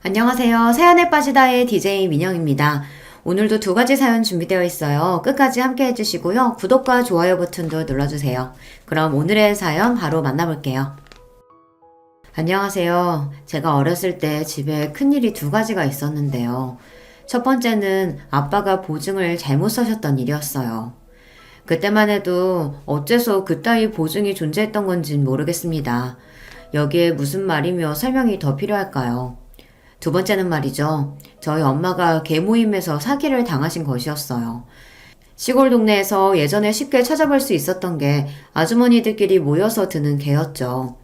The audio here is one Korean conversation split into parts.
안녕하세요. 사연에 빠지다의 DJ 민영입니다. 오늘도 두 가지 사연 준비되어 있어요. 끝까지 함께 해주시고요. 구독과 좋아요 버튼도 눌러주세요. 그럼 오늘의 사연 바로 만나볼게요. 안녕하세요. 제가 어렸을 때 집에 큰일이 두 가지가 있었는데요. 첫 번째는 아빠가 보증을 잘못 써셨던 일이었어요. 그때만 해도 어째서 그따위 보증이 존재했던 건진 모르겠습니다. 여기에 무슨 말이며 설명이 더 필요할까요? 두 번째는 말이죠. 저희 엄마가 계모임에서 사기를 당하신 것이었어요. 시골 동네에서 예전에 쉽게 찾아볼 수 있었던 게 아주머니들끼리 모여서 드는 개였죠.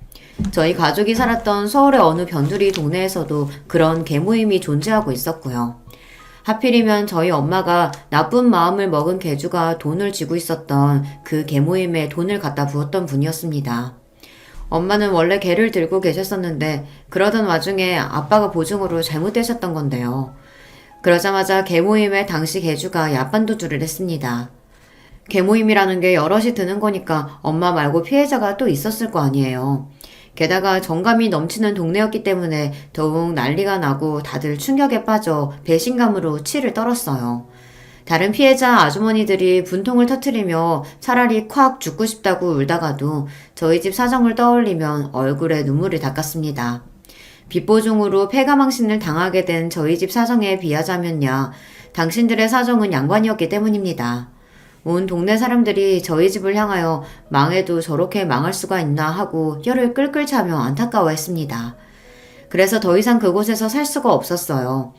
저희 가족이 살았던 서울의 어느 변두리 동네에서도 그런 계모임이 존재하고 있었고요. 하필이면 저희 엄마가 나쁜 마음을 먹은 개주가 돈을 쥐고 있었던 그 계모임에 돈을 갖다 부었던 분이었습니다. 엄마는 원래 개를 들고 계셨었는데 그러던 와중에 아빠가 보증으로 잘못되셨던 건데요. 그러자마자 개모임에 당시 개주가 야반도주를 했습니다. 개모임이라는 게 여럿이 드는 거니까 엄마 말고 피해자가 또 있었을 거 아니에요. 게다가 정감이 넘치는 동네였기 때문에 더욱 난리가 나고 다들 충격에 빠져 배신감으로 치를 떨었어요. 다른 피해자 아주머니들이 분통을 터뜨리며 차라리 콱 죽고 싶다고 울다가도 저희 집 사정을 떠올리면 얼굴에 눈물을 닦았습니다. 빚보증으로 폐가망신을 당하게 된 저희 집 사정에 비하자면야 당신들의 사정은 양반이었기 때문입니다. 온 동네 사람들이 저희 집을 향하여 망해도 저렇게 망할 수가 있나 하고 혀를 끌끌 차며 안타까워했습니다. 그래서 더 이상 그곳에서 살 수가 없었어요.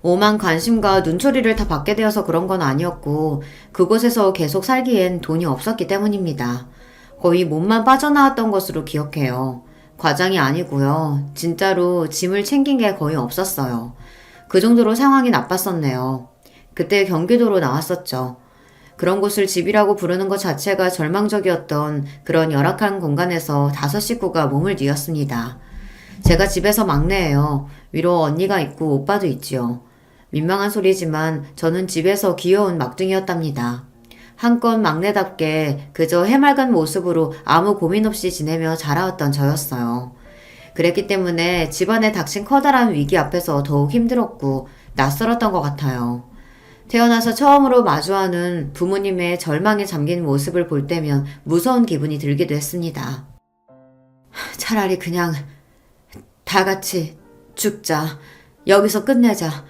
오만 관심과 눈초리를 다 받게 되어서 그런 건 아니었고 그곳에서 계속 살기엔 돈이 없었기 때문입니다. 거의 몸만 빠져나왔던 것으로 기억해요. 과장이 아니고요. 진짜로 짐을 챙긴 게 거의 없었어요. 그 정도로 상황이 나빴었네요. 그때 경기도로 나왔었죠. 그런 곳을 집이라고 부르는 것 자체가 절망적이었던 그런 열악한 공간에서 5식구가 몸을 뉘었습니다. 제가 집에서 막내예요. 위로 언니가 있고 오빠도 있지요. 민망한 소리지만 저는 집에서 귀여운 막둥이였답니다. 한껏 막내답게 그저 해맑은 모습으로 아무 고민 없이 지내며 자라왔던 저였어요. 그랬기 때문에 집안에 닥친 커다란 위기 앞에서 더욱 힘들었고 낯설었던 것 같아요. 태어나서 처음으로 마주하는 부모님의 절망에 잠긴 모습을 볼 때면 무서운 기분이 들기도 했습니다. 차라리 그냥 다 같이 죽자. 여기서 끝내자.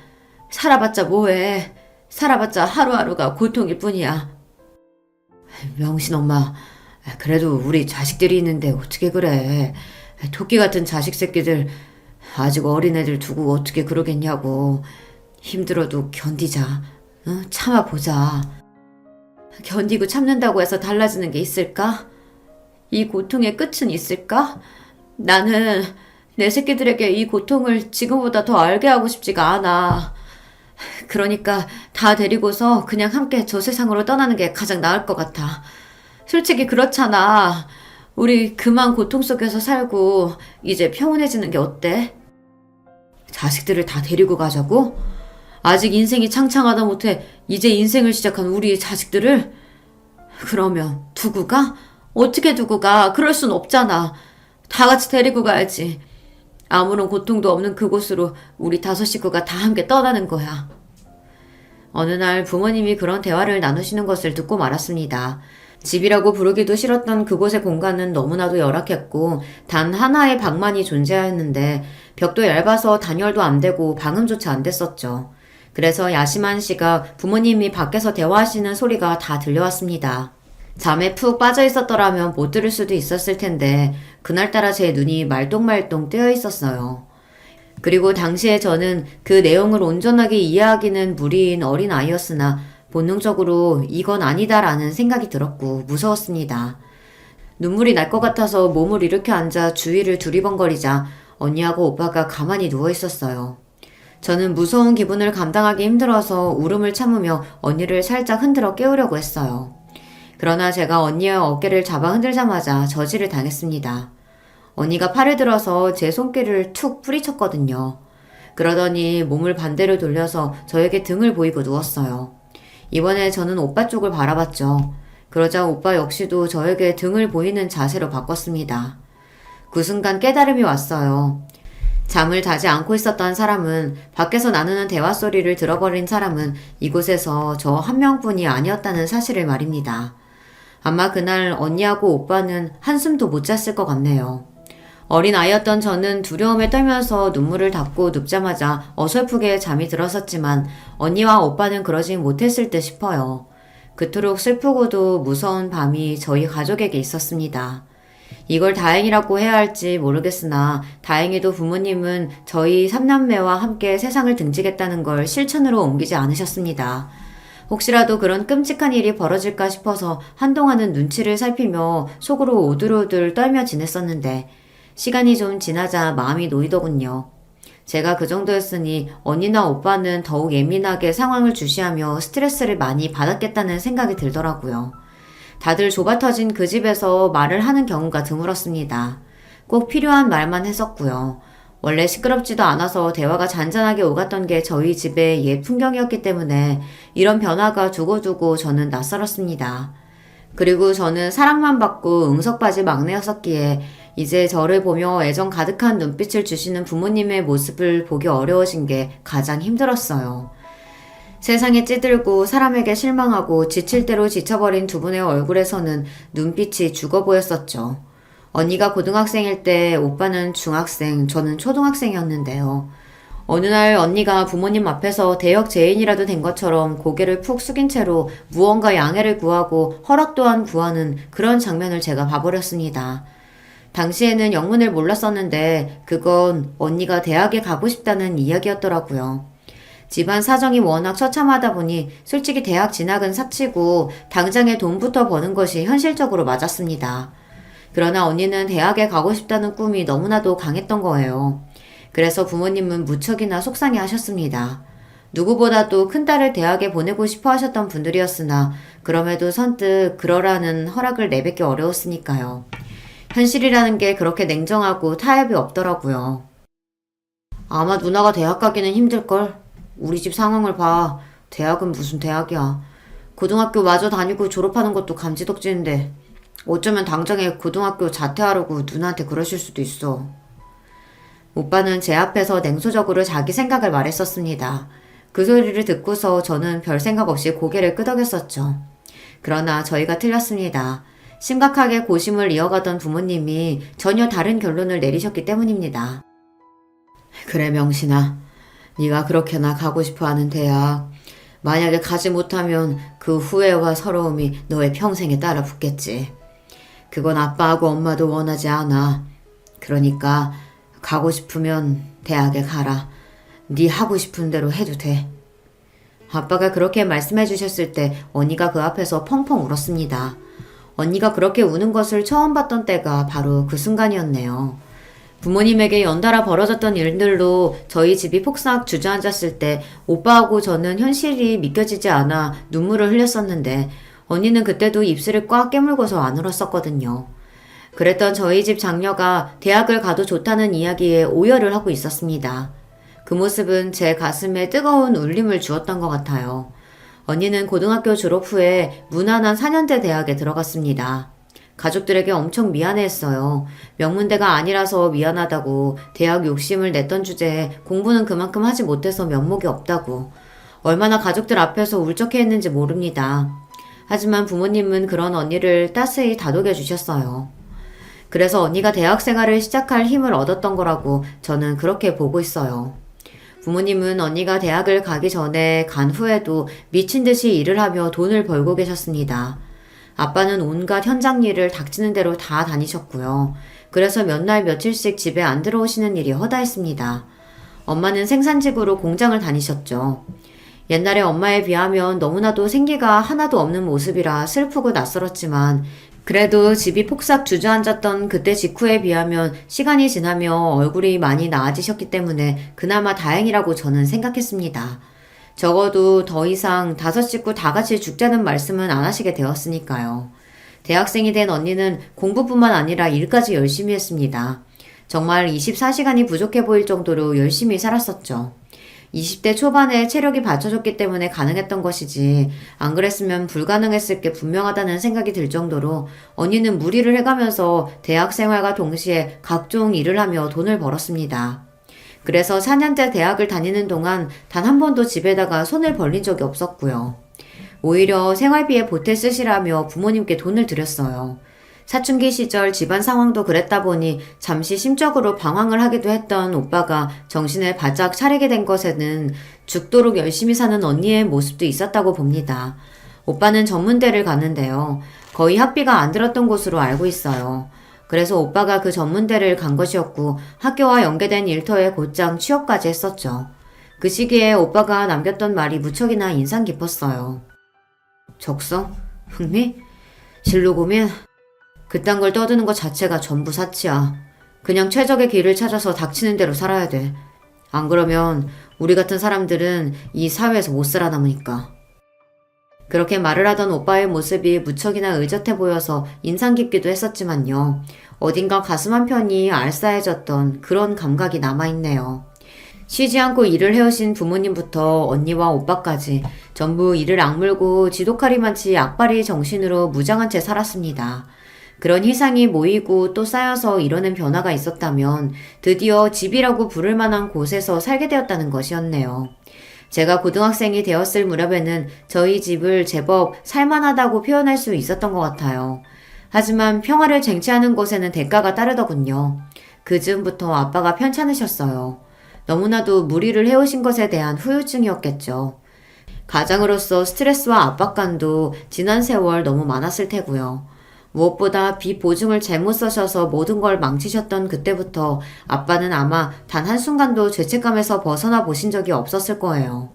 살아봤자 뭐해. 살아봤자 하루하루가 고통일 뿐이야. 명신 엄마, 그래도 우리 자식들이 있는데 어떻게 그래. 토끼 같은 자식 새끼들, 아직 어린애들 두고 어떻게 그러겠냐고. 힘들어도 견디자. 참아보자. 견디고 참는다고 해서 달라지는 게 있을까? 이 고통의 끝은 있을까? 나는 내 새끼들에게 이 고통을 지금보다 더 알게 하고 싶지가 않아. 그러니까 다 데리고서 그냥 함께 저 세상으로 떠나는 게 가장 나을 것 같아. 솔직히 그렇잖아. 우리 그만 고통 속에서 살고 이제 평온해지는 게 어때? 자식들을 다 데리고 가자고? 아직 인생이 창창하다 못해 이제 인생을 시작한 우리 자식들을? 그러면 두고 가? 어떻게 두고 가? 그럴 순 없잖아. 다 같이 데리고 가야지. 아무런 고통도 없는 그곳으로 우리 5식구가 다 함께 떠나는 거야. 어느 날 부모님이 그런 대화를 나누시는 것을 듣고 말았습니다. 집이라고 부르기도 싫었던 그곳의 공간은 너무나도 열악했고 단 하나의 방만이 존재하였는데 벽도 얇아서 단열도 안 되고 방음조차 안 됐었죠. 그래서 야심한 씨가 부모님이 밖에서 대화하시는 소리가 다 들려왔습니다. 잠에 푹 빠져 있었더라면 못 들을 수도 있었을 텐데 그날따라 제 눈이 말똥말똥 뜨여 있었어요. 그리고 당시에 저는 그 내용을 온전하게 이해하기는 무리인 어린 아이였으나 본능적으로 이건 아니다라는 생각이 들었고 무서웠습니다. 눈물이 날 것 같아서 몸을 일으켜 앉아 주위를 두리번거리자 언니하고 오빠가 가만히 누워 있었어요. 저는 무서운 기분을 감당하기 힘들어서 울음을 참으며 언니를 살짝 흔들어 깨우려고 했어요. 그러나 제가 언니의 어깨를 잡아 흔들자마자 저지를 당했습니다. 언니가 팔을 들어서 제 손길을 툭 뿌리쳤거든요. 그러더니 몸을 반대로 돌려서 저에게 등을 보이고 누웠어요. 이번에 저는 오빠 쪽을 바라봤죠. 그러자 오빠 역시도 저에게 등을 보이는 자세로 바꿨습니다. 그 순간 깨달음이 왔어요. 잠을 자지 않고 있었던 사람은, 밖에서 나누는 대화 소리를 들어버린 사람은 이곳에서 저 한 명뿐이 아니었다는 사실을 말입니다. 아마 그날 언니하고 오빠는 한숨도 못 잤을 것 같네요. 어린 아이였던 저는 두려움에 떨면서 눈물을 닦고 눕자마자 어설프게 잠이 들었었지만 언니와 오빠는 그러지 못했을 듯 싶어요. 그토록 슬프고도 무서운 밤이 저희 가족에게 있었습니다. 이걸 다행이라고 해야 할지 모르겠으나 다행히도 부모님은 저희 삼남매와 함께 세상을 등지겠다는 걸 실천으로 옮기지 않으셨습니다. 혹시라도 그런 끔찍한 일이 벌어질까 싶어서 한동안은 눈치를 살피며 속으로 오들오들 떨며 지냈었는데 시간이 좀 지나자 마음이 놓이더군요. 제가 그 정도였으니 언니나 오빠는 더욱 예민하게 상황을 주시하며 스트레스를 많이 받았겠다는 생각이 들더라고요. 다들 좁아터진 그 집에서 말을 하는 경우가 드물었습니다. 꼭 필요한 말만 했었고요. 원래 시끄럽지도 않아서 대화가 잔잔하게 오갔던 게 저희 집의 옛 풍경이었기 때문에 이런 변화가 두고두고 저는 낯설었습니다. 그리고 저는 사랑만 받고 응석바지 막내였었기에 이제 저를 보며 애정 가득한 눈빛을 주시는 부모님의 모습을 보기 어려워진 게 가장 힘들었어요. 세상에 찌들고 사람에게 실망하고 지칠 대로 지쳐버린 두 분의 얼굴에서는 눈빛이 죽어 보였었죠. 언니가 고등학생일 때 오빠는 중학생, 저는 초등학생이었는데요. 어느 날 언니가 부모님 앞에서 대역 죄인이라도 된 것처럼 고개를 푹 숙인 채로 무언가 양해를 구하고 허락 또한 구하는 그런 장면을 제가 봐버렸습니다. 당시에는 영문을 몰랐었는데 그건 언니가 대학에 가고 싶다는 이야기였더라고요. 집안 사정이 워낙 처참하다 보니 솔직히 대학 진학은 사치고 당장에 돈부터 버는 것이 현실적으로 맞았습니다. 그러나 언니는 대학에 가고 싶다는 꿈이 너무나도 강했던 거예요. 그래서 부모님은 무척이나 속상해 하셨습니다. 누구보다도 큰딸을 대학에 보내고 싶어 하셨던 분들이었으나 그럼에도 선뜻 그러라는 허락을 내뱉기 어려웠으니까요. 현실이라는 게 그렇게 냉정하고 타협이 없더라고요. 아마 누나가 대학 가기는 힘들걸? 우리 집 상황을 봐. 대학은 무슨 대학이야. 고등학교 마저 다니고 졸업하는 것도 감지덕지인데 어쩌면 당장에 고등학교 자퇴하려고 누나한테 그러실 수도 있어. 오빠는 제 앞에서 냉소적으로 자기 생각을 말했었습니다. 그 소리를 듣고서 저는 별 생각 없이 고개를 끄덕였었죠. 그러나 저희가 틀렸습니다. 심각하게 고심을 이어가던 부모님이 전혀 다른 결론을 내리셨기 때문입니다. 그래 명신아, 네가 그렇게나 가고 싶어하는 대학, 만약에 가지 못하면 그 후회와 서러움이 너의 평생에 따라 붙겠지. 그건 아빠하고 엄마도 원하지 않아. 그러니까 가고 싶으면 대학에 가라. 네 하고 싶은 대로 해도 돼. 아빠가 그렇게 말씀해 주셨을 때 언니가 그 앞에서 펑펑 울었습니다. 언니가 그렇게 우는 것을 처음 봤던 때가 바로 그 순간이었네요. 부모님에게 연달아 벌어졌던 일들로 저희 집이 폭삭 주저앉았을 때 오빠하고 저는 현실이 믿겨지지 않아 눈물을 흘렸었는데 언니는 그때도 입술을 꽉 깨물고서 안 울었었거든요. 그랬던 저희 집 장녀가 대학을 가도 좋다는 이야기에 오열을 하고 있었습니다. 그 모습은 제 가슴에 뜨거운 울림을 주었던 것 같아요. 언니는 고등학교 졸업 후에 무난한 4년제 대학에 들어갔습니다. 가족들에게 엄청 미안해했어요. 명문대가 아니라서 미안하다고, 대학 욕심을 냈던 주제에 공부는 그만큼 하지 못해서 면목이 없다고, 얼마나 가족들 앞에서 울적해했는지 모릅니다. 하지만 부모님은 그런 언니를 따스히 다독여 주셨어요. 그래서 언니가 대학 생활을 시작할 힘을 얻었던 거라고 저는 그렇게 보고 있어요. 부모님은 언니가 대학을 가기 전에 간 후에도 미친 듯이 일을 하며 돈을 벌고 계셨습니다. 아빠는 온갖 현장 일을 닥치는 대로 다 다니셨고요. 그래서 몇 날 며칠씩 집에 안 들어오시는 일이 허다했습니다. 엄마는 생산직으로 공장을 다니셨죠. 옛날에 엄마에 비하면 너무나도 생기가 하나도 없는 모습이라 슬프고 낯설었지만 그래도 집이 폭삭 주저앉았던 그때 직후에 비하면 시간이 지나며 얼굴이 많이 나아지셨기 때문에 그나마 다행이라고 저는 생각했습니다. 적어도 더 이상 5식구 다 같이 죽자는 말씀은 안 하시게 되었으니까요. 대학생이 된 언니는 공부뿐만 아니라 일까지 열심히 했습니다. 정말 24시간이 부족해 보일 정도로 열심히 살았었죠. 20대 초반에 체력이 받쳐줬기 때문에 가능했던 것이지 안 그랬으면 불가능했을 게 분명하다는 생각이 들 정도로 언니는 무리를 해가면서 대학 생활과 동시에 각종 일을 하며 돈을 벌었습니다. 그래서 4년제 대학을 다니는 동안 단 한 번도 집에다가 손을 벌린 적이 없었고요. 오히려 생활비에 보태 쓰시라며 부모님께 돈을 드렸어요. 사춘기 시절 집안 상황도 그랬다 보니 잠시 심적으로 방황을 하기도 했던 오빠가 정신을 바짝 차리게 된 것에는 죽도록 열심히 사는 언니의 모습도 있었다고 봅니다. 오빠는 전문대를 갔는데요. 거의 학비가 안 들었던 곳으로 알고 있어요. 그래서 오빠가 그 전문대를 간 것이었고 학교와 연계된 일터에 곧장 취업까지 했었죠. 그 시기에 오빠가 남겼던 말이 무척이나 인상 깊었어요. 적성? 흥미? 진로 고민? 그딴 걸 떠드는 것 자체가 전부 사치야. 그냥 최적의 길을 찾아서 닥치는 대로 살아야 돼. 안 그러면 우리 같은 사람들은 이 사회에서 못 살아남으니까. 그렇게 말을 하던 오빠의 모습이 무척이나 의젓해 보여서 인상 깊기도 했었지만요. 어딘가 가슴 한편이 알싸해졌던 그런 감각이 남아있네요. 쉬지 않고 일을 해오신 부모님부터 언니와 오빠까지 전부 이를 악물고 지독하리만치 악바리 정신으로 무장한 채 살았습니다. 그런 희상이 모이고 또 쌓여서 이뤄낸 변화가 있었다면 드디어 집이라고 부를 만한 곳에서 살게 되었다는 것이었네요. 제가 고등학생이 되었을 무렵에는 저희 집을 제법 살만하다고 표현할 수 있었던 것 같아요. 하지만 평화를 쟁취하는 곳에는 대가가 따르더군요. 그 즈음부터 아빠가 편찮으셨어요. 너무나도 무리를 해오신 것에 대한 후유증이었겠죠. 가장으로서 스트레스와 압박감도 지난 세월 너무 많았을 테고요. 무엇보다 빚 보증을 잘못 써셔서 모든 걸 망치셨던 그때부터 아빠는 아마 단 한순간도 죄책감에서 벗어나 보신 적이 없었을 거예요.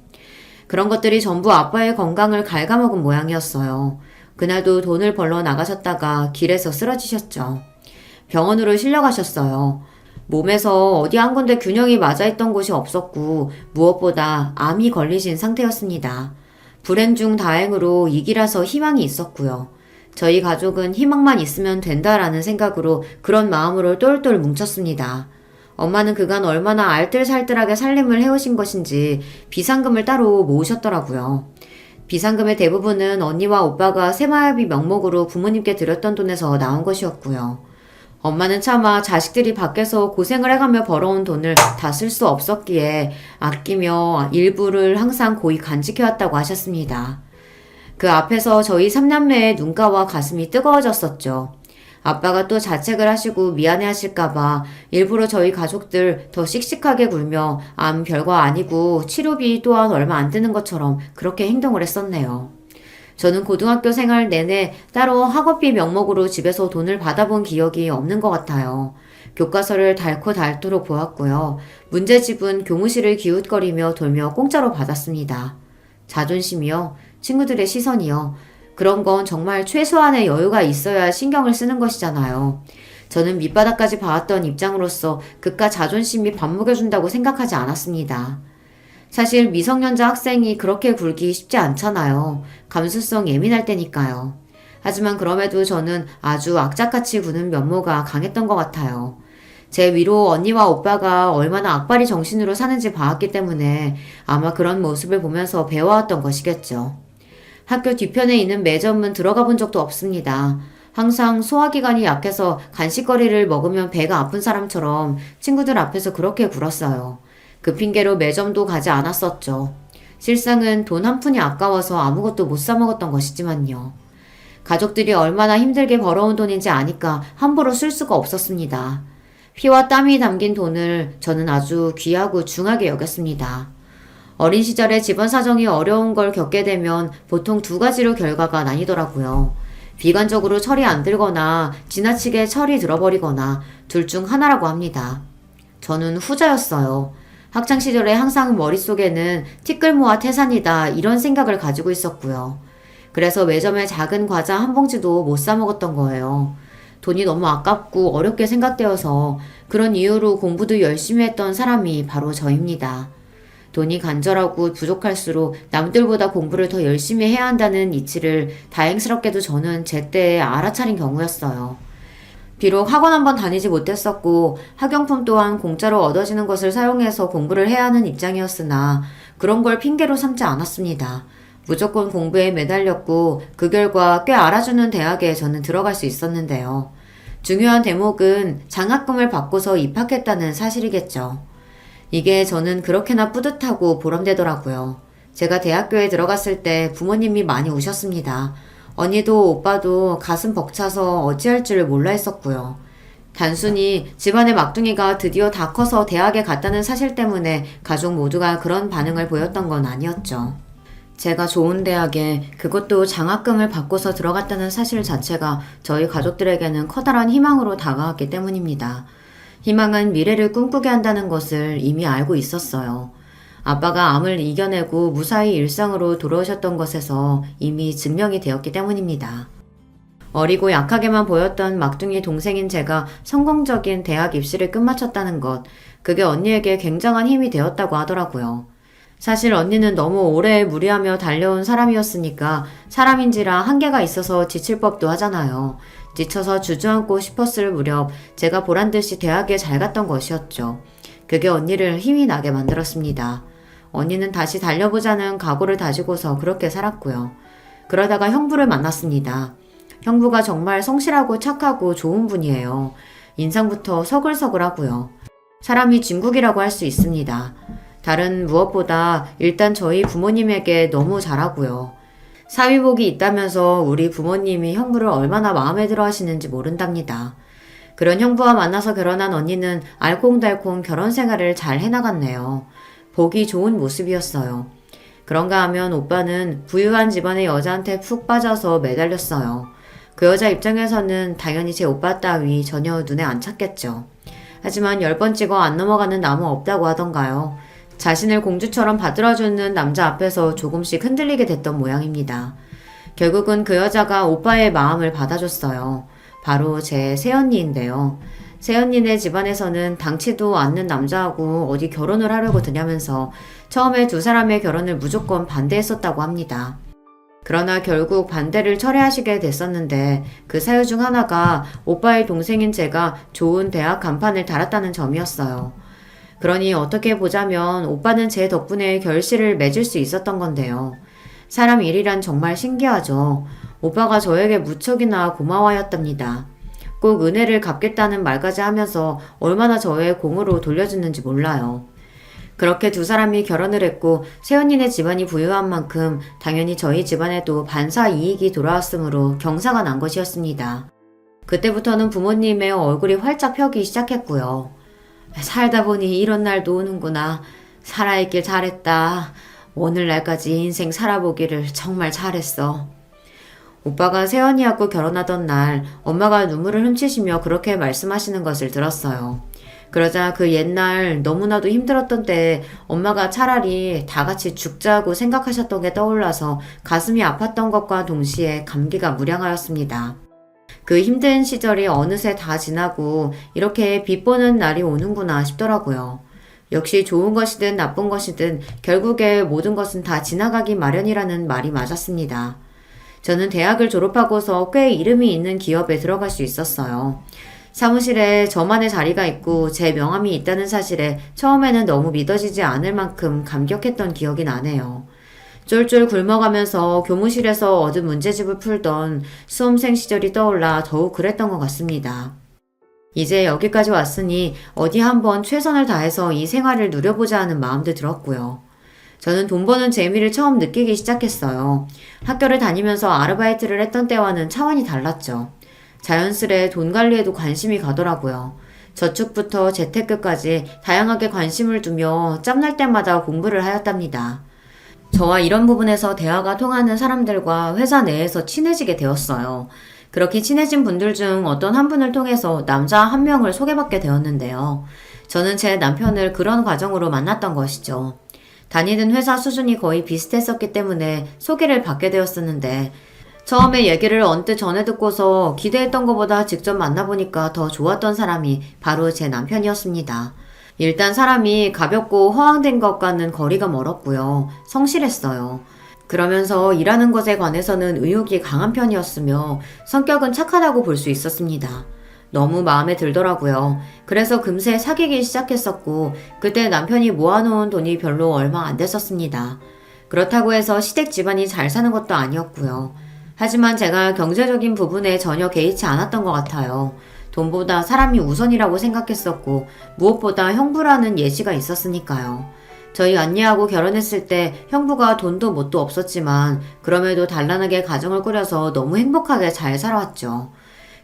그런 것들이 전부 아빠의 건강을 갉아먹은 모양이었어요. 그날도 돈을 벌러 나가셨다가 길에서 쓰러지셨죠. 병원으로 실려가셨어요. 몸에서 어디 한 군데 균형이 맞아있던 곳이 없었고 무엇보다 암이 걸리신 상태였습니다. 불행 중 다행으로 이기라서 희망이 있었고요. 저희 가족은 희망만 있으면 된다라는 생각으로 그런 마음으로 똘똘 뭉쳤습니다. 엄마는 그간 얼마나 알뜰살뜰하게 살림을 해오신 것인지 비상금을 따로 모으셨더라고요. 비상금의 대부분은 언니와 오빠가 새마을비 명목으로 부모님께 드렸던 돈에서 나온 것이었고요. 엄마는 차마 자식들이 밖에서 고생을 해가며 벌어온 돈을 다 쓸 수 없었기에 아끼며 일부를 항상 고이 간직해왔다고 하셨습니다. 그 앞에서 저희 삼남매의 눈가와 가슴이 뜨거워졌었죠. 아빠가 또 자책을 하시고 미안해 하실까봐 일부러 저희 가족들 더 씩씩하게 굴며 암 별거 아니고 치료비 또한 얼마 안 드는 것처럼 그렇게 행동을 했었네요. 저는 고등학교 생활 내내 따로 학업비 명목으로 집에서 돈을 받아본 기억이 없는 것 같아요. 교과서를 닳고 닳도록 보았고요. 문제집은 교무실을 기웃거리며 돌며 공짜로 받았습니다. 자존심이요. 친구들의 시선이요. 그런 건 정말 최소한의 여유가 있어야 신경을 쓰는 것이잖아요. 저는 밑바닥까지 봐왔던 입장으로서 그깟 자존심이 밥 먹여준다고 생각하지 않았습니다. 사실 미성년자 학생이 그렇게 굴기 쉽지 않잖아요. 감수성 예민할 때니까요. 하지만 그럼에도 저는 아주 악착같이 구는 면모가 강했던 것 같아요. 제 위로 언니와 오빠가 얼마나 악바리 정신으로 사는지 봐왔기 때문에 아마 그런 모습을 보면서 배워왔던 것이겠죠. 학교 뒤편에 있는 매점은 들어가 본 적도 없습니다. 항상 소화기관이 약해서 간식거리를 먹으면 배가 아픈 사람처럼 친구들 앞에서 그렇게 굴었어요. 그 핑계로 매점도 가지 않았었죠. 실상은 돈 한 푼이 아까워서 아무것도 못 사 먹었던 것이지만요. 가족들이 얼마나 힘들게 벌어온 돈인지 아니까 함부로 쓸 수가 없었습니다. 피와 땀이 담긴 돈을 저는 아주 귀하고 중하게 여겼습니다. 어린 시절에 집안 사정이 어려운 걸 겪게 되면 보통 두 가지로 결과가 나뉘더라고요. 비관적으로 철이 안 들거나 지나치게 철이 들어버리거나 둘 중 하나라고 합니다. 저는 후자였어요. 학창시절에 항상 머릿속에는 티끌모아 태산이다 이런 생각을 가지고 있었고요. 그래서 매점에 작은 과자 한 봉지도 못 사 먹었던 거예요. 돈이 너무 아깝고 어렵게 생각되어서 그런 이유로 공부도 열심히 했던 사람이 바로 저입니다. 돈이 간절하고 부족할수록 남들보다 공부를 더 열심히 해야 한다는 이치를 다행스럽게도 저는 제때에 알아차린 경우였어요. 비록 학원 한번 다니지 못했었고 학용품 또한 공짜로 얻어지는 것을 사용해서 공부를 해야 하는 입장이었으나 그런 걸 핑계로 삼지 않았습니다. 무조건 공부에 매달렸고 그 결과 꽤 알아주는 대학에 저는 들어갈 수 있었는데요. 중요한 대목은 장학금을 받고서 입학했다는 사실이겠죠. 이게 저는 그렇게나 뿌듯하고 보람되더라고요. 제가 대학교에 들어갔을 때 부모님이 많이 우셨습니다. 언니도 오빠도 가슴 벅차서 어찌할 줄을 몰라 했었고요. 단순히 집안의 막둥이가 드디어 다 커서 대학에 갔다는 사실 때문에 가족 모두가 그런 반응을 보였던 건 아니었죠. 제가 좋은 대학에 그것도 장학금을 받고서 들어갔다는 사실 자체가 저희 가족들에게는 커다란 희망으로 다가왔기 때문입니다. 희망은 미래를 꿈꾸게 한다는 것을 이미 알고 있었어요. 아빠가 암을 이겨내고 무사히 일상으로 돌아오셨던 것에서 이미 증명이 되었기 때문입니다. 어리고 약하게만 보였던 막둥이 동생인 제가 성공적인 대학 입시를 끝마쳤다는 것, 그게 언니에게 굉장한 힘이 되었다고 하더라고요. 사실 언니는 너무 오래 무리하며 달려온 사람이었으니까 사람인지라 한계가 있어서 지칠 법도 하잖아요. 지쳐서 주저앉고 싶었을 무렵 제가 보란듯이 대학에 잘 갔던 것이었죠. 그게 언니를 힘이 나게 만들었습니다. 언니는 다시 달려보자는 각오를 다지고서 그렇게 살았고요. 그러다가 형부를 만났습니다. 형부가 정말 성실하고 착하고 좋은 분이에요. 인상부터 서글서글하고요. 사람이 진국이라고 할 수 있습니다. 다른 무엇보다 일단 저희 부모님에게 너무 잘하고요. 사위복이 있다면서 우리 부모님이 형부를 얼마나 마음에 들어 하시는지 모른답니다. 그런 형부와 만나서 결혼한 언니는 알콩달콩 결혼 생활을 잘 해나갔네요. 보기 좋은 모습이었어요. 그런가 하면 오빠는 부유한 집안의 여자한테 푹 빠져서 매달렸어요. 그 여자 입장에서는 당연히 제 오빠 따위 전혀 눈에 안 찼겠죠. 하지만 10번 찍어 안 넘어가는 나무 없다고 하던가요. 자신을 공주처럼 받들어주는 남자 앞에서 조금씩 흔들리게 됐던 모양입니다. 결국은 그 여자가 오빠의 마음을 받아줬어요. 바로 제 새언니인데요. 새언니네 집안에서는 당치도 않는 남자하고 어디 결혼을 하려고 드냐면서 처음에 두 사람의 결혼을 무조건 반대했었다고 합니다. 그러나 결국 반대를 철회하시게 됐었는데 그 사유 중 하나가 오빠의 동생인 제가 좋은 대학 간판을 달았다는 점이었어요. 그러니 어떻게 보자면 오빠는 제 덕분에 결실을 맺을 수 있었던 건데요. 사람 일이란 정말 신기하죠. 오빠가 저에게 무척이나 고마워하였답니다. 꼭 은혜를 갚겠다는 말까지 하면서 얼마나 저의 공으로 돌려주는지 몰라요. 그렇게 두 사람이 결혼을 했고 새언니네 집안이 부유한 만큼 당연히 저희 집안에도 반사 이익이 돌아왔으므로 경사가 난 것이었습니다. 그때부터는 부모님의 얼굴이 활짝 펴기 시작했고요. 살다 보니 이런 날도 오는구나. 살아있길 잘했다. 오늘날까지 인생 살아보기를 정말 잘했어. 오빠가 새언니하고 결혼하던 날 엄마가 눈물을 훔치시며 그렇게 말씀하시는 것을 들었어요. 그러자 그 옛날 너무나도 힘들었던 때에 엄마가 차라리 다 같이 죽자고 생각하셨던 게 떠올라서 가슴이 아팠던 것과 동시에 감기가 무량하였습니다. 그 힘든 시절이 어느새 다 지나고 이렇게 빛 보는 날이 오는구나 싶더라고요. 역시 좋은 것이든 나쁜 것이든 결국에 모든 것은 다 지나가기 마련이라는 말이 맞았습니다. 저는 대학을 졸업하고서 꽤 이름이 있는 기업에 들어갈 수 있었어요. 사무실에 저만의 자리가 있고 제 명함이 있다는 사실에 처음에는 너무 믿어지지 않을 만큼 감격했던 기억이 나네요. 쫄쫄 굶어가면서 교무실에서 얻은 문제집을 풀던 수험생 시절이 떠올라 더욱 그랬던 것 같습니다. 이제 여기까지 왔으니 어디 한번 최선을 다해서 이 생활을 누려보자 하는 마음도 들었고요. 저는 돈 버는 재미를 처음 느끼기 시작했어요. 학교를 다니면서 아르바이트를 했던 때와는 차원이 달랐죠. 자연스레 돈 관리에도 관심이 가더라고요. 저축부터 재테크까지 다양하게 관심을 두며 짬날 때마다 공부를 하였답니다. 저와 이런 부분에서 대화가 통하는 사람들과 회사 내에서 친해지게 되었어요. 그렇게 친해진 분들 중 어떤 한 분을 통해서 남자 한 명을 소개받게 되었는데요. 저는 제 남편을 그런 과정으로 만났던 것이죠. 다니는 회사 수준이 거의 비슷했었기 때문에 소개를 받게 되었었는데 처음에 얘기를 언뜻 전해 듣고서 기대했던 것보다 직접 만나보니까 더 좋았던 사람이 바로 제 남편이었습니다. 일단 사람이 가볍고 허황된 것과는 거리가 멀었고요. 성실했어요. 그러면서 일하는 것에 관해서는 의욕이 강한 편이었으며 성격은 착하다고 볼 수 있었습니다. 너무 마음에 들더라고요. 그래서 금세 사귀기 시작했었고 그때 남편이 모아놓은 돈이 별로 얼마 안 됐었습니다. 그렇다고 해서 시댁 집안이 잘 사는 것도 아니었고요. 하지만 제가 경제적인 부분에 전혀 개의치 않았던 것 같아요. 돈보다 사람이 우선이라고 생각했었고 무엇보다 형부라는 예시가 있었으니까요. 저희 언니하고 결혼했을 때 형부가 돈도 뭣도 없었지만 그럼에도 단란하게 가정을 꾸려서 너무 행복하게 잘 살아왔죠.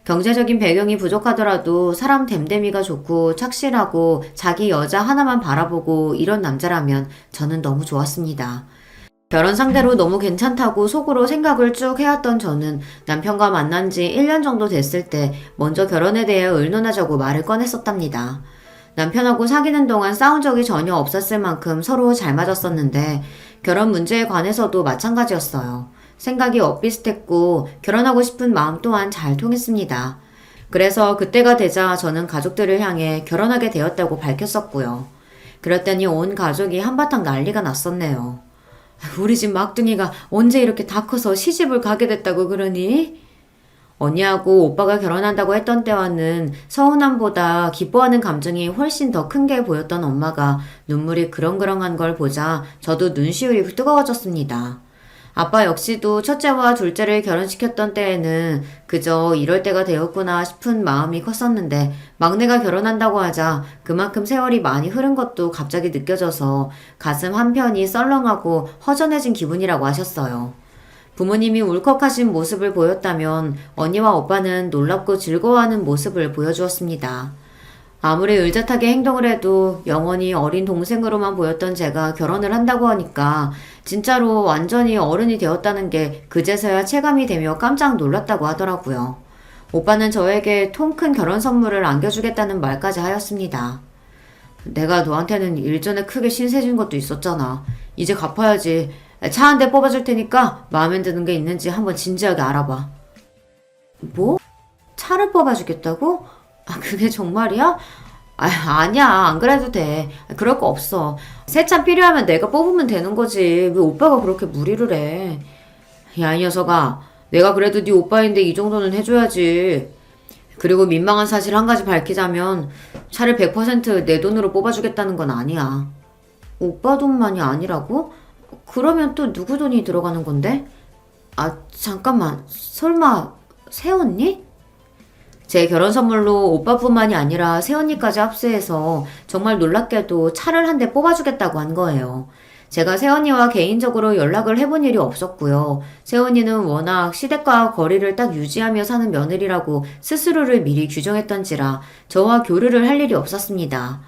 경제적인 배경이 부족하더라도 사람 됨됨이가 좋고 착실하고 자기 여자 하나만 바라보고 이런 남자라면 저는 너무 좋았습니다. 결혼 상대로 너무 괜찮다고 속으로 생각을 쭉 해왔던 저는 남편과 만난 지 1년 정도 됐을 때 먼저 결혼에 대해 의논하자고 말을 꺼냈었답니다. 남편하고 사귀는 동안 싸운 적이 전혀 없었을 만큼 서로 잘 맞았었는데 결혼 문제에 관해서도 마찬가지였어요. 생각이 엇비슷했고 결혼하고 싶은 마음 또한 잘 통했습니다. 그래서 그때가 되자 저는 가족들을 향해 결혼하게 되었다고 밝혔었고요. 그랬더니 온 가족이 한바탕 난리가 났었네요. 우리 집 막둥이가 언제 이렇게 다 커서 시집을 가게 됐다고 그러니? 언니하고 오빠가 결혼한다고 했던 때와는 서운함보다 기뻐하는 감정이 훨씬 더 큰 게 보였던 엄마가 눈물이 그렁그렁한 걸 보자 저도 눈시울이 뜨거워졌습니다. 아빠 역시도 첫째와 둘째를 결혼시켰던 때에는 그저 이럴 때가 되었구나 싶은 마음이 컸었는데 막내가 결혼한다고 하자 그만큼 세월이 많이 흐른 것도 갑자기 느껴져서 가슴 한편이 썰렁하고 허전해진 기분이라고 하셨어요. 부모님이 울컥하신 모습을 보였다면 언니와 오빠는 놀랍고 즐거워하는 모습을 보여주었습니다. 아무리 의젓하게 행동을 해도 영원히 어린 동생으로만 보였던 제가 결혼을 한다고 하니까 진짜로 완전히 어른이 되었다는 게 그제서야 체감이 되며 깜짝 놀랐다고 하더라고요. 오빠는 저에게 통 큰 결혼 선물을 안겨주겠다는 말까지 하였습니다. 내가 너한테는 일전에 크게 신세 진 것도 있었잖아. 이제 갚아야지. 차 한 대 뽑아줄 테니까 마음에 드는 게 있는지 한번 진지하게 알아봐. 뭐? 차를 뽑아주겠다고? 그게 정말이야? 아니야. 안 그래도 돼. 그럴 거 없어. 새 차 필요하면 내가 뽑으면 되는 거지. 왜 오빠가 그렇게 무리를 해? 야, 이 녀석아. 내가 그래도 네 오빠인데 이 정도는 해줘야지. 그리고 민망한 사실 한 가지 밝히자면 차를 100% 내 돈으로 뽑아주겠다는 건 아니야. 오빠 돈만이 아니라고? 그러면 또 누구 돈이 들어가는 건데? 잠깐만. 설마 새언니? 제 결혼 선물로 오빠뿐만이 아니라 새언니까지 합세해서 정말 놀랍게도 차를 한 대 뽑아주겠다고 한 거예요. 제가 새언니와 개인적으로 연락을 해본 일이 없었고요. 새언니는 워낙 시댁과 거리를 딱 유지하며 사는 며느리라고 스스로를 미리 규정했던지라 저와 교류를 할 일이 없었습니다.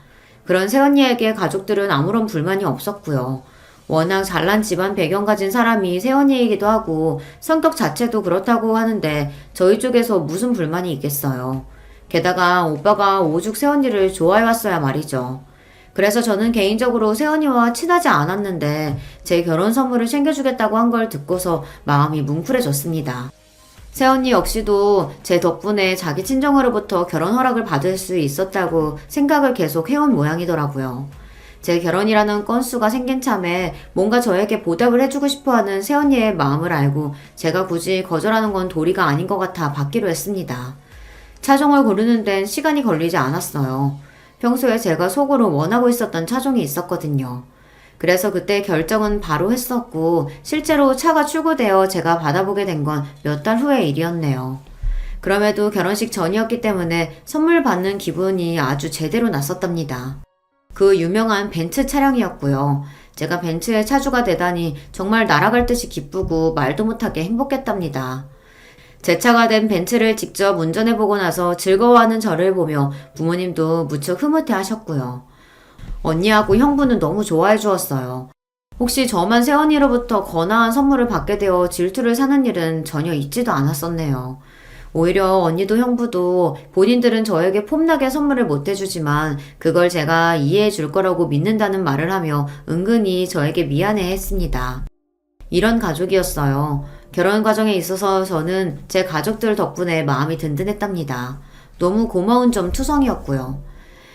그런 새언니에게 가족들은 아무런 불만이 없었고요. 워낙 잘난 집안 배경 가진 사람이 새언니이기도 하고 성격 자체도 그렇다고 하는데 저희 쪽에서 무슨 불만이 있겠어요. 게다가 오빠가 오죽 새언니를 좋아해왔어야 말이죠. 그래서 저는 개인적으로 새언니와 친하지 않았는데 제 결혼 선물을 챙겨주겠다고 한 걸 듣고서 마음이 뭉클해졌습니다. 새언니 역시도 제 덕분에 자기 친정으로부터 결혼 허락을 받을 수 있었다고 생각을 계속 해온 모양이더라고요. 제 결혼이라는 건수가 생긴 참에 뭔가 저에게 보답을 해주고 싶어하는 새언니의 마음을 알고 제가 굳이 거절하는 건 도리가 아닌 것 같아 받기로 했습니다. 차종을 고르는 데는 시간이 걸리지 않았어요. 평소에 제가 속으로 원하고 있었던 차종이 있었거든요. 그래서 그때 결정은 바로 했었고 실제로 차가 출고되어 제가 받아보게 된 건 몇 달 후의 일이었네요. 그럼에도 결혼식 전이었기 때문에 선물 받는 기분이 아주 제대로 났었답니다. 그 유명한 벤츠 차량이었고요. 제가 벤츠의 차주가 되다니 정말 날아갈 듯이 기쁘고 말도 못하게 행복했답니다. 제 차가 된 벤츠를 직접 운전해보고 나서 즐거워하는 저를 보며 부모님도 무척 흐뭇해 하셨고요. 언니하고 형부는 너무 좋아해 주었어요. 혹시 저만 새언니로부터 거나한 선물을 받게 되어 질투를 사는 일은 전혀 있지도 않았었네요. 오히려 언니도 형부도 본인들은 저에게 폼나게 선물을 못 해주지만 그걸 제가 이해해 줄 거라고 믿는다는 말을 하며 은근히 저에게 미안해 했습니다. 이런 가족이었어요. 결혼 과정에 있어서 저는 제 가족들 덕분에 마음이 든든했답니다. 너무 고마운 점 투성이었고요.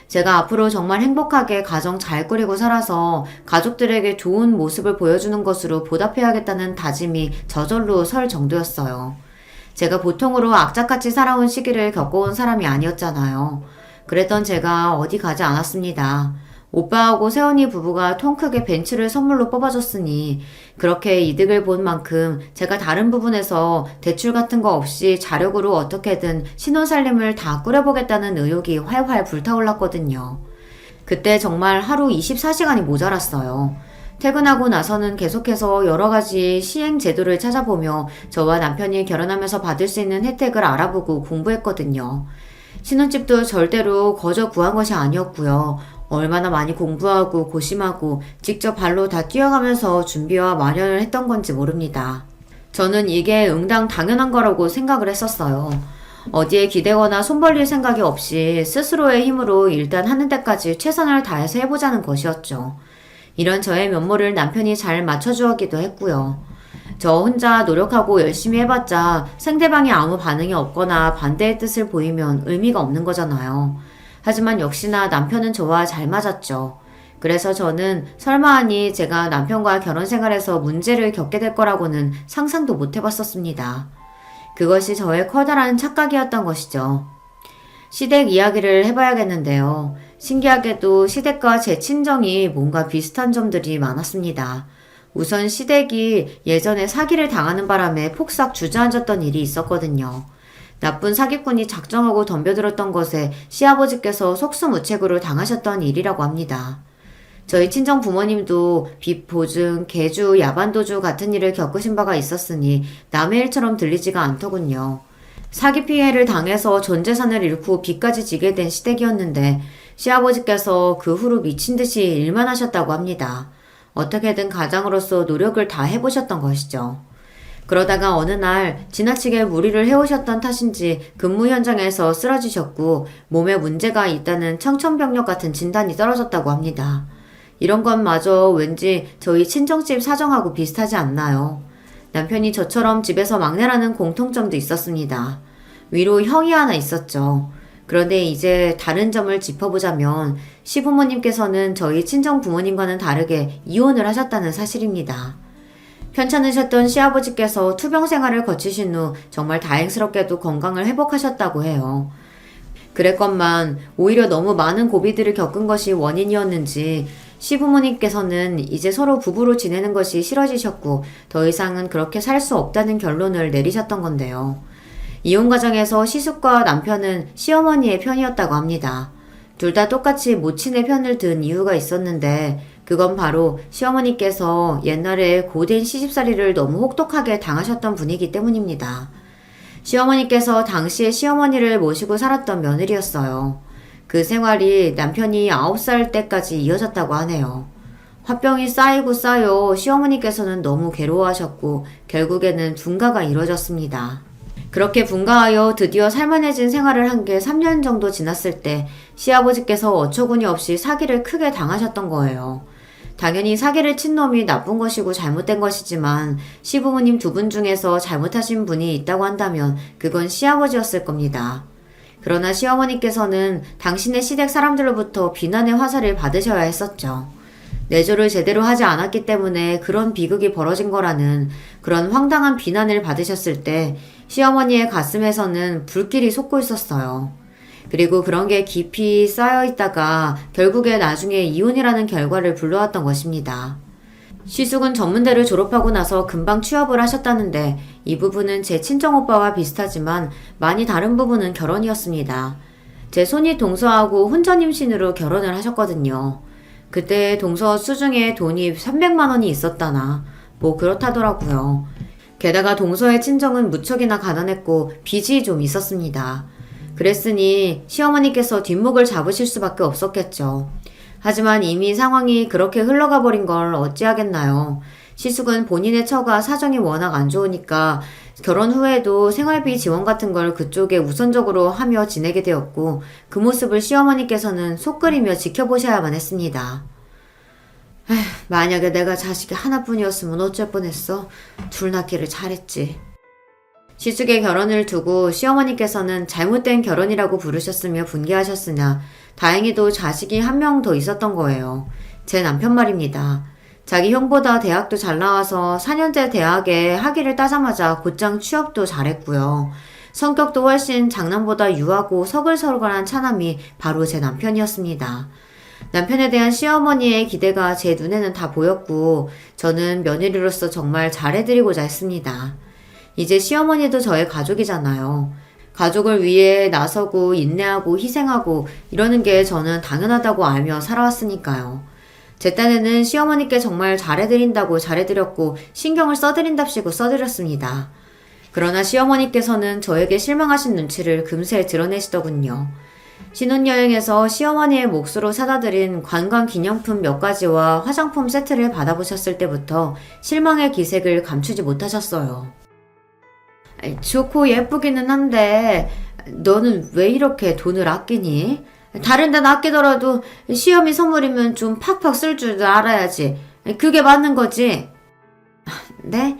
제가 앞으로 정말 행복하게 가정 잘 꾸리고 살아서 가족들에게 좋은 모습을 보여주는 것으로 보답해야겠다는 다짐이 저절로 설 정도였어요. 제가 보통으로 악착같이 살아온 시기를 겪어온 사람이 아니었잖아요. 그랬던 제가 어디 가지 않았습니다. 오빠하고 세연이 부부가 통 크게 벤츠를 선물로 뽑아줬으니 그렇게 이득을 본 만큼 제가 다른 부분에서 대출 같은 거 없이 자력으로 어떻게든 신혼살림을 다 꾸려보겠다는 의욕이 활활 불타올랐거든요. 그때 정말 하루 24시간이 모자랐어요. 퇴근하고 나서는 계속해서 여러 가지 시행 제도를 찾아보며 저와 남편이 결혼하면서 받을 수 있는 혜택을 알아보고 공부했거든요. 신혼집도 절대로 거저 구한 것이 아니었고요. 얼마나 많이 공부하고 고심하고 직접 발로 다 뛰어가면서 준비와 마련을 했던 건지 모릅니다. 저는 이게 응당 당연한 거라고 생각을 했었어요. 어디에 기대거나 손 벌릴 생각이 없이 스스로의 힘으로 일단 하는 데까지 최선을 다해서 해보자는 것이었죠. 이런 저의 면모를 남편이 잘 맞춰주었기도 했고요. 저 혼자 노력하고 열심히 해봤자 상대방이 아무 반응이 없거나 반대의 뜻을 보이면 의미가 없는 거잖아요. 하지만 역시나 남편은 저와 잘 맞았죠. 그래서 저는 설마하니 제가 남편과 결혼 생활에서 문제를 겪게 될 거라고는 상상도 못 해봤었습니다. 그것이 저의 커다란 착각이었던 것이죠. 시댁 이야기를 해봐야겠는데요. 신기하게도 시댁과 제 친정이 뭔가 비슷한 점들이 많았습니다. 우선 시댁이 예전에 사기를 당하는 바람에 폭삭 주저앉았던 일이 있었거든요. 나쁜 사기꾼이 작정하고 덤벼들었던 것에 시아버지께서 속수무책으로 당하셨던 일이라고 합니다. 저희 친정 부모님도 빚 보증, 계주, 야반도주 같은 일을 겪으신 바가 있었으니 남의 일처럼 들리지가 않더군요. 사기 피해를 당해서 전 재산을 잃고 빚까지 지게 된 시댁이었는데 시아버지께서 그 후로 미친 듯이 일만 하셨다고 합니다. 어떻게든 가장으로서 노력을 다 해보셨던 것이죠. 그러다가 어느 날 지나치게 무리를 해오셨던 탓인지 근무 현장에서 쓰러지셨고 몸에 문제가 있다는 청천벽력 같은 진단이 떨어졌다고 합니다. 이런 것마저 왠지 저희 친정집 사정하고 비슷하지 않나요? 남편이 저처럼 집에서 막내라는 공통점도 있었습니다. 위로 형이 하나 있었죠. 그런데 이제 다른 점을 짚어보자면 시부모님께서는 저희 친정 부모님과는 다르게 이혼을 하셨다는 사실입니다. 편찮으셨던 시아버지께서 투병 생활을 거치신 후 정말 다행스럽게도 건강을 회복하셨다고 해요. 그랬건만 오히려 너무 많은 고비들을 겪은 것이 원인이었는지 시부모님께서는 이제 서로 부부로 지내는 것이 싫어지셨고 더 이상은 그렇게 살 수 없다는 결론을 내리셨던 건데요. 이혼 과정에서 시숙과 남편은 시어머니의 편이었다고 합니다. 둘 다 똑같이 모친의 편을 든 이유가 있었는데 그건 바로 시어머니께서 옛날에 고된 시집살이를 너무 혹독하게 당하셨던 분이기 때문입니다. 시어머니께서 당시에 시어머니를 모시고 살았던 며느리였어요. 그 생활이 남편이 9살 때까지 이어졌다고 하네요. 화병이 쌓이고 쌓여 시어머니께서는 너무 괴로워하셨고 결국에는 분가가 이루어졌습니다. 그렇게 분가하여 드디어 살만해진 생활을 한 게 3년 정도 지났을 때 시아버지께서 어처구니 없이 사기를 크게 당하셨던 거예요. 당연히 사기를 친 놈이 나쁜 것이고 잘못된 것이지만 시부모님 두 분 중에서 잘못하신 분이 있다고 한다면 그건 시아버지였을 겁니다. 그러나 시어머니께서는 당신의 시댁 사람들로부터 비난의 화살을 받으셔야 했었죠. 내조를 제대로 하지 않았기 때문에 그런 비극이 벌어진 거라는 그런 황당한 비난을 받으셨을 때 시어머니의 가슴에서는 불길이 솟고 있었어요. 그리고 그런 게 깊이 쌓여 있다가 결국에 나중에 이혼이라는 결과를 불러왔던 것입니다. 시숙은 전문대를 졸업하고 나서 금방 취업을 하셨다는데 이 부분은 제 친정오빠와 비슷하지만 많이 다른 부분은 결혼이었습니다. 제 손이 동서하고 혼전 임신으로 결혼을 하셨거든요. 그때 동서 수중에 돈이 300만 원이 있었다나 뭐 그렇다더라고요. 게다가 동서의 친정은 무척이나 가난했고 빚이 좀 있었습니다. 그랬으니 시어머니께서 뒷목을 잡으실 수밖에 없었겠죠. 하지만 이미 상황이 그렇게 흘러가 버린 걸 어찌하겠나요. 시숙은 본인의 처가 사정이 워낙 안 좋으니까 결혼 후에도 생활비 지원 같은 걸 그쪽에 우선적으로 하며 지내게 되었고 그 모습을 시어머니께서는 속 끓이며 지켜보셔야만 했습니다. 에휴, 만약에 내가 자식이 하나뿐이었으면 어쩔 뻔했어. 둘 낳기를 잘했지. 시숙의 결혼을 두고 시어머니께서는 잘못된 결혼이라고 부르셨으며 분개하셨으나 다행히도 자식이 한 명 더 있었던 거예요. 제 남편 말입니다. 자기 형보다 대학도 잘 나와서 4년제 대학에 학위를 따자마자 곧장 취업도 잘했고요. 성격도 훨씬 장남보다 유하고 서글서글한 차남이 바로 제 남편이었습니다. 남편에 대한 시어머니의 기대가 제 눈에는 다 보였고 저는 며느리로서 정말 잘해드리고자 했습니다. 이제 시어머니도 저의 가족이잖아요. 가족을 위해 나서고 인내하고 희생하고 이러는 게 저는 당연하다고 알며 살아왔으니까요. 제 딴에는 시어머니께 정말 잘해드린다고 잘해드렸고 신경을 써드린답시고 써드렸습니다. 그러나 시어머니께서는 저에게 실망하신 눈치를 금세 드러내시더군요. 신혼여행에서 시어머니의 몫으로 사다 드린 관광기념품 몇 가지와 화장품 세트를 받아보셨을 때부터 실망의 기색을 감추지 못하셨어요. 좋고 예쁘기는 한데 너는 왜 이렇게 돈을 아끼니? 다른 데는 아끼더라도 시어미 선물이면 좀 팍팍 쓸 줄 알아야지. 그게 맞는 거지. 네?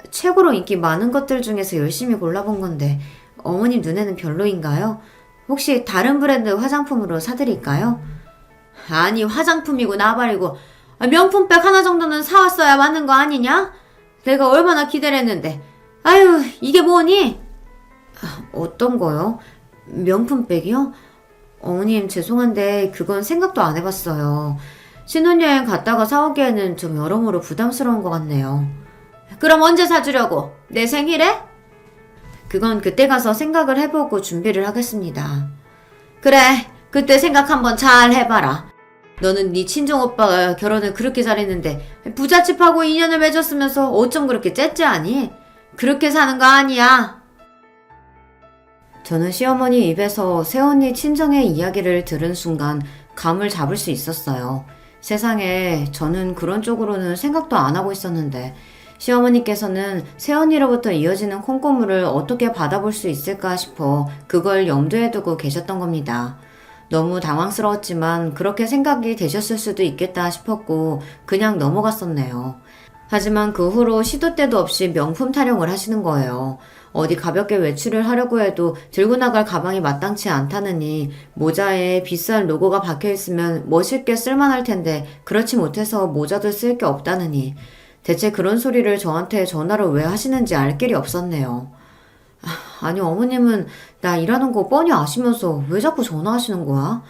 최고로 인기 많은 것들 중에서 열심히 골라본 건데 어머님 눈에는 별로인가요? 혹시 다른 브랜드 화장품으로 사드릴까요? 아니 화장품이고 나발이고 명품백 하나 정도는 사왔어야 맞는 거 아니냐? 내가 얼마나 기대를 했는데 아유 이게 뭐니? 어떤 거요? 명품백이요? 어머님 죄송한데 그건 생각도 안 해봤어요. 신혼여행 갔다가 사오기에는 좀 여러모로 부담스러운 것 같네요. 그럼 언제 사주려고? 내 생일에? 그건 그때 가서 생각을 해보고 준비를 하겠습니다. 그래, 그때 생각 한번 잘 해봐라. 너는 네 친정오빠가 결혼을 그렇게 잘했는데 부잣집하고 인연을 맺었으면서 어쩜 그렇게 째째하니? 그렇게 사는 거 아니야. 저는 시어머니 입에서 새언니 친정의 이야기를 들은 순간 감을 잡을 수 있었어요. 세상에 저는 그런 쪽으로는 생각도 안 하고 있었는데 시어머니께서는 새언니로부터 이어지는 콩고물을 어떻게 받아볼 수 있을까 싶어 그걸 염두에 두고 계셨던 겁니다. 너무 당황스러웠지만 그렇게 생각이 되셨을 수도 있겠다 싶었고 그냥 넘어갔었네요. 하지만 그 후로 시도 때도 없이 명품 타령을 하시는 거예요. 어디 가볍게 외출을 하려고 해도 들고 나갈 가방이 마땅치 않다느니 모자에 비싼 로고가 박혀있으면 멋있게 쓸만할 텐데 그렇지 못해서 모자도 쓸 게 없다느니 대체 그런 소리를 저한테 전화를 왜 하시는지 알 길이 없었네요. 아니 어머님은 나 일하는 거 뻔히 아시면서 왜 자꾸 전화하시는 거야?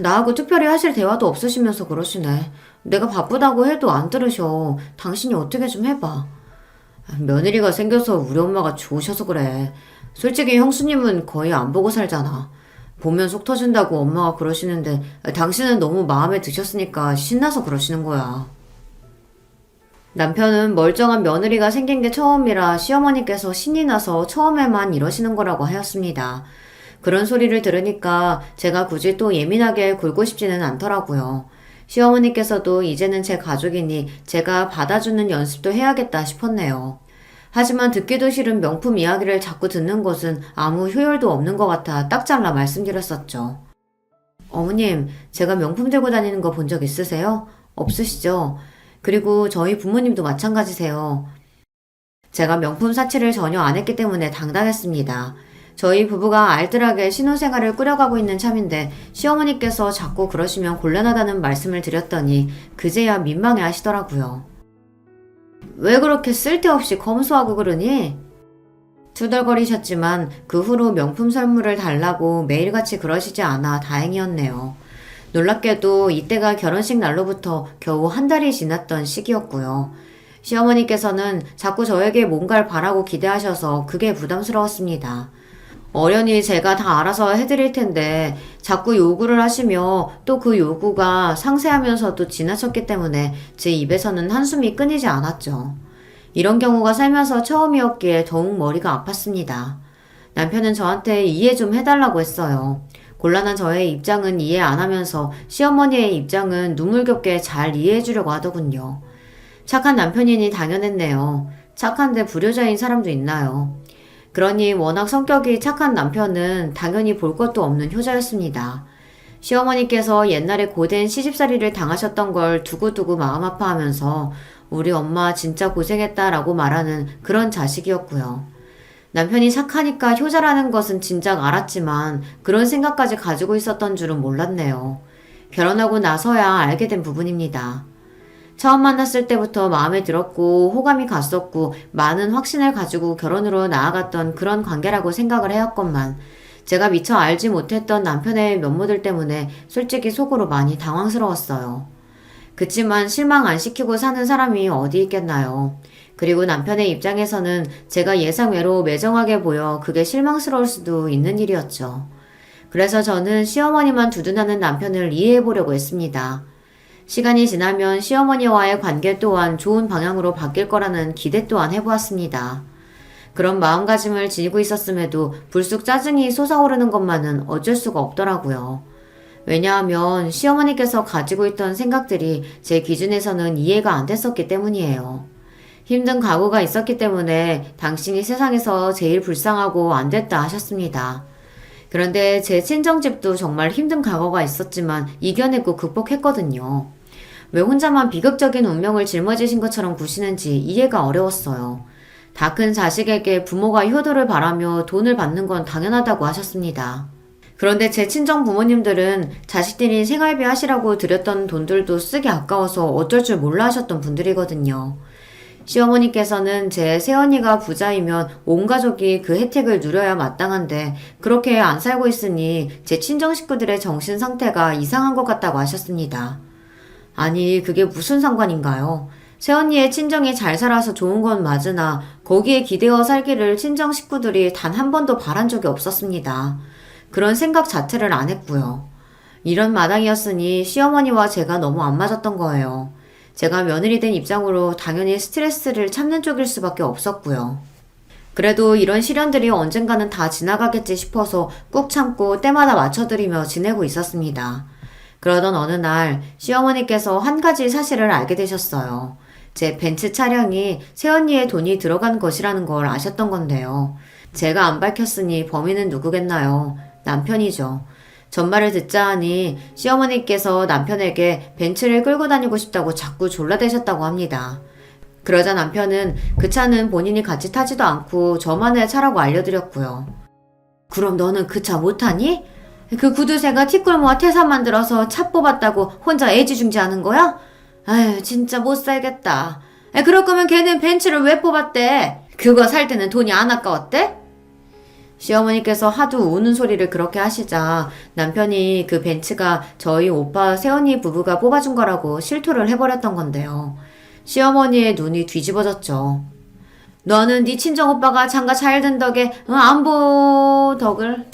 나하고 특별히 하실 대화도 없으시면서 그러시네. 내가 바쁘다고 해도 안 들으셔. 당신이 어떻게 좀 해봐. 며느리가 생겨서 우리 엄마가 좋으셔서 그래. 솔직히 형수님은 거의 안 보고 살잖아. 보면 속 터진다고 엄마가 그러시는데 당신은 너무 마음에 드셨으니까 신나서 그러시는 거야. 남편은 멀쩡한 며느리가 생긴 게 처음이라 시어머니께서 신이 나서 처음에만 이러시는 거라고 하였습니다. 그런 소리를 들으니까 제가 굳이 또 예민하게 굴고 싶지는 않더라고요. 시어머니께서도 이제는 제 가족이니 제가 받아주는 연습도 해야겠다 싶었네요. 하지만 듣기도 싫은 명품 이야기를 자꾸 듣는 것은 아무 효율도 없는 것 같아 딱 잘라 말씀드렸었죠. 어머님, 제가 명품 들고 다니는 거 본 적 있으세요? 없으시죠? 그리고 저희 부모님도 마찬가지세요. 제가 명품 사치를 전혀 안 했기 때문에 당당했습니다. 저희 부부가 알뜰하게 신혼생활을 꾸려가고 있는 참인데 시어머니께서 자꾸 그러시면 곤란하다는 말씀을 드렸더니 그제야 민망해 하시더라고요. 왜 그렇게 쓸데없이 검소하고 그러니? 투덜거리셨지만 그 후로 명품 선물을 달라고 매일같이 그러시지 않아 다행이었네요. 놀랍게도 이때가 결혼식 날로부터 겨우 한 달이 지났던 시기였고요. 시어머니께서는 자꾸 저에게 뭔가를 바라고 기대하셔서 그게 부담스러웠습니다. 어련히 제가 다 알아서 해드릴 텐데 자꾸 요구를 하시며 또 그 요구가 상세하면서도 지나쳤기 때문에 제 입에서는 한숨이 끊이지 않았죠. 이런 경우가 살면서 처음이었기에 더욱 머리가 아팠습니다. 남편은 저한테 이해 좀 해달라고 했어요. 곤란한 저의 입장은 이해 안 하면서 시어머니의 입장은 눈물겹게 잘 이해해주려고 하더군요. 착한 남편이니 당연했네요. 착한데 불효자인 사람도 있나요? 그러니 워낙 성격이 착한 남편은 당연히 볼 것도 없는 효자였습니다. 시어머니께서 옛날에 고된 시집살이를 당하셨던 걸 두고두고 마음 아파하면서 우리 엄마 진짜 고생했다라고 말하는 그런 자식이었고요. 남편이 착하니까 효자라는 것은 진작 알았지만 그런 생각까지 가지고 있었던 줄은 몰랐네요. 결혼하고 나서야 알게 된 부분입니다. 처음 만났을 때부터 마음에 들었고 호감이 갔었고 많은 확신을 가지고 결혼으로 나아갔던 그런 관계라고 생각을 해왔건만 제가 미처 알지 못했던 남편의 면모들 때문에 솔직히 속으로 많이 당황스러웠어요. 그치만 실망 안 시키고 사는 사람이 어디 있겠나요. 그리고 남편의 입장에서는 제가 예상외로 매정하게 보여 그게 실망스러울 수도 있는 일이었죠. 그래서 저는 시어머니만 두둔하는 남편을 이해해보려고 했습니다. 시간이 지나면 시어머니와의 관계 또한 좋은 방향으로 바뀔 거라는 기대 또한 해보았습니다. 그런 마음가짐을 지니고 있었음에도 불쑥 짜증이 솟아오르는 것만은 어쩔 수가 없더라고요. 왜냐하면 시어머니께서 가지고 있던 생각들이 제 기준에서는 이해가 안 됐었기 때문이에요. 힘든 각오가 있었기 때문에 당신이 세상에서 제일 불쌍하고 안 됐다 하셨습니다. 그런데 제 친정집도 정말 힘든 각오가 있었지만 이겨내고 극복했거든요. 왜 혼자만 비극적인 운명을 짊어지신 것처럼 구시는지 이해가 어려웠어요. 다 큰 자식에게 부모가 효도를 바라며 돈을 받는 건 당연하다고 하셨습니다. 그런데 제 친정 부모님들은 자식들이 생활비 하시라고 드렸던 돈들도 쓰기 아까워서 어쩔 줄 몰라 하셨던 분들이거든요. 시어머니께서는 제 새언니가 부자이면 온 가족이 그 혜택을 누려야 마땅한데 그렇게 안 살고 있으니 제 친정 식구들의 정신 상태가 이상한 것 같다고 하셨습니다. 아니, 그게 무슨 상관인가요? 새언니의 친정이 잘 살아서 좋은 건 맞으나 거기에 기대어 살기를 친정 식구들이 단 한 번도 바란 적이 없었습니다. 그런 생각 자체를 안 했고요. 이런 마당이었으니 시어머니와 제가 너무 안 맞았던 거예요. 제가 며느리 된 입장으로 당연히 스트레스를 참는 쪽일 수밖에 없었고요. 그래도 이런 시련들이 언젠가는 다 지나가겠지 싶어서 꾹 참고 때마다 맞춰드리며 지내고 있었습니다. 그러던 어느 날 시어머니께서 한 가지 사실을 알게 되셨어요. 제 벤츠 차량이 새언니의 돈이 들어간 것이라는 걸 아셨던 건데요. 제가 안 밝혔으니 범인은 누구겠나요? 남편이죠. 전말을 듣자 하니 시어머니께서 남편에게 벤츠를 끌고 다니고 싶다고 자꾸 졸라대셨다고 합니다. 그러자 남편은 그 차는 본인이 같이 타지도 않고 저만의 차라고 알려드렸고요. 그럼 너는 그 차 못 타니? 그 구두쇠가 티끌모아 태산 만들어서 차 뽑았다고 혼자 애지중지하는 거야? 아유, 진짜 못 살겠다. 그럴 거면 걔는 벤츠를 왜 뽑았대? 그거 살 때는 돈이 안 아까웠대? 시어머니께서 하도 우는 소리를 그렇게 하시자 남편이 그 벤츠가 저희 오빠 새언니 부부가 뽑아준 거라고 실토를 해버렸던 건데요. 시어머니의 눈이 뒤집어졌죠. 너는 네 친정오빠가 장가 잘 든 덕에 안 덕을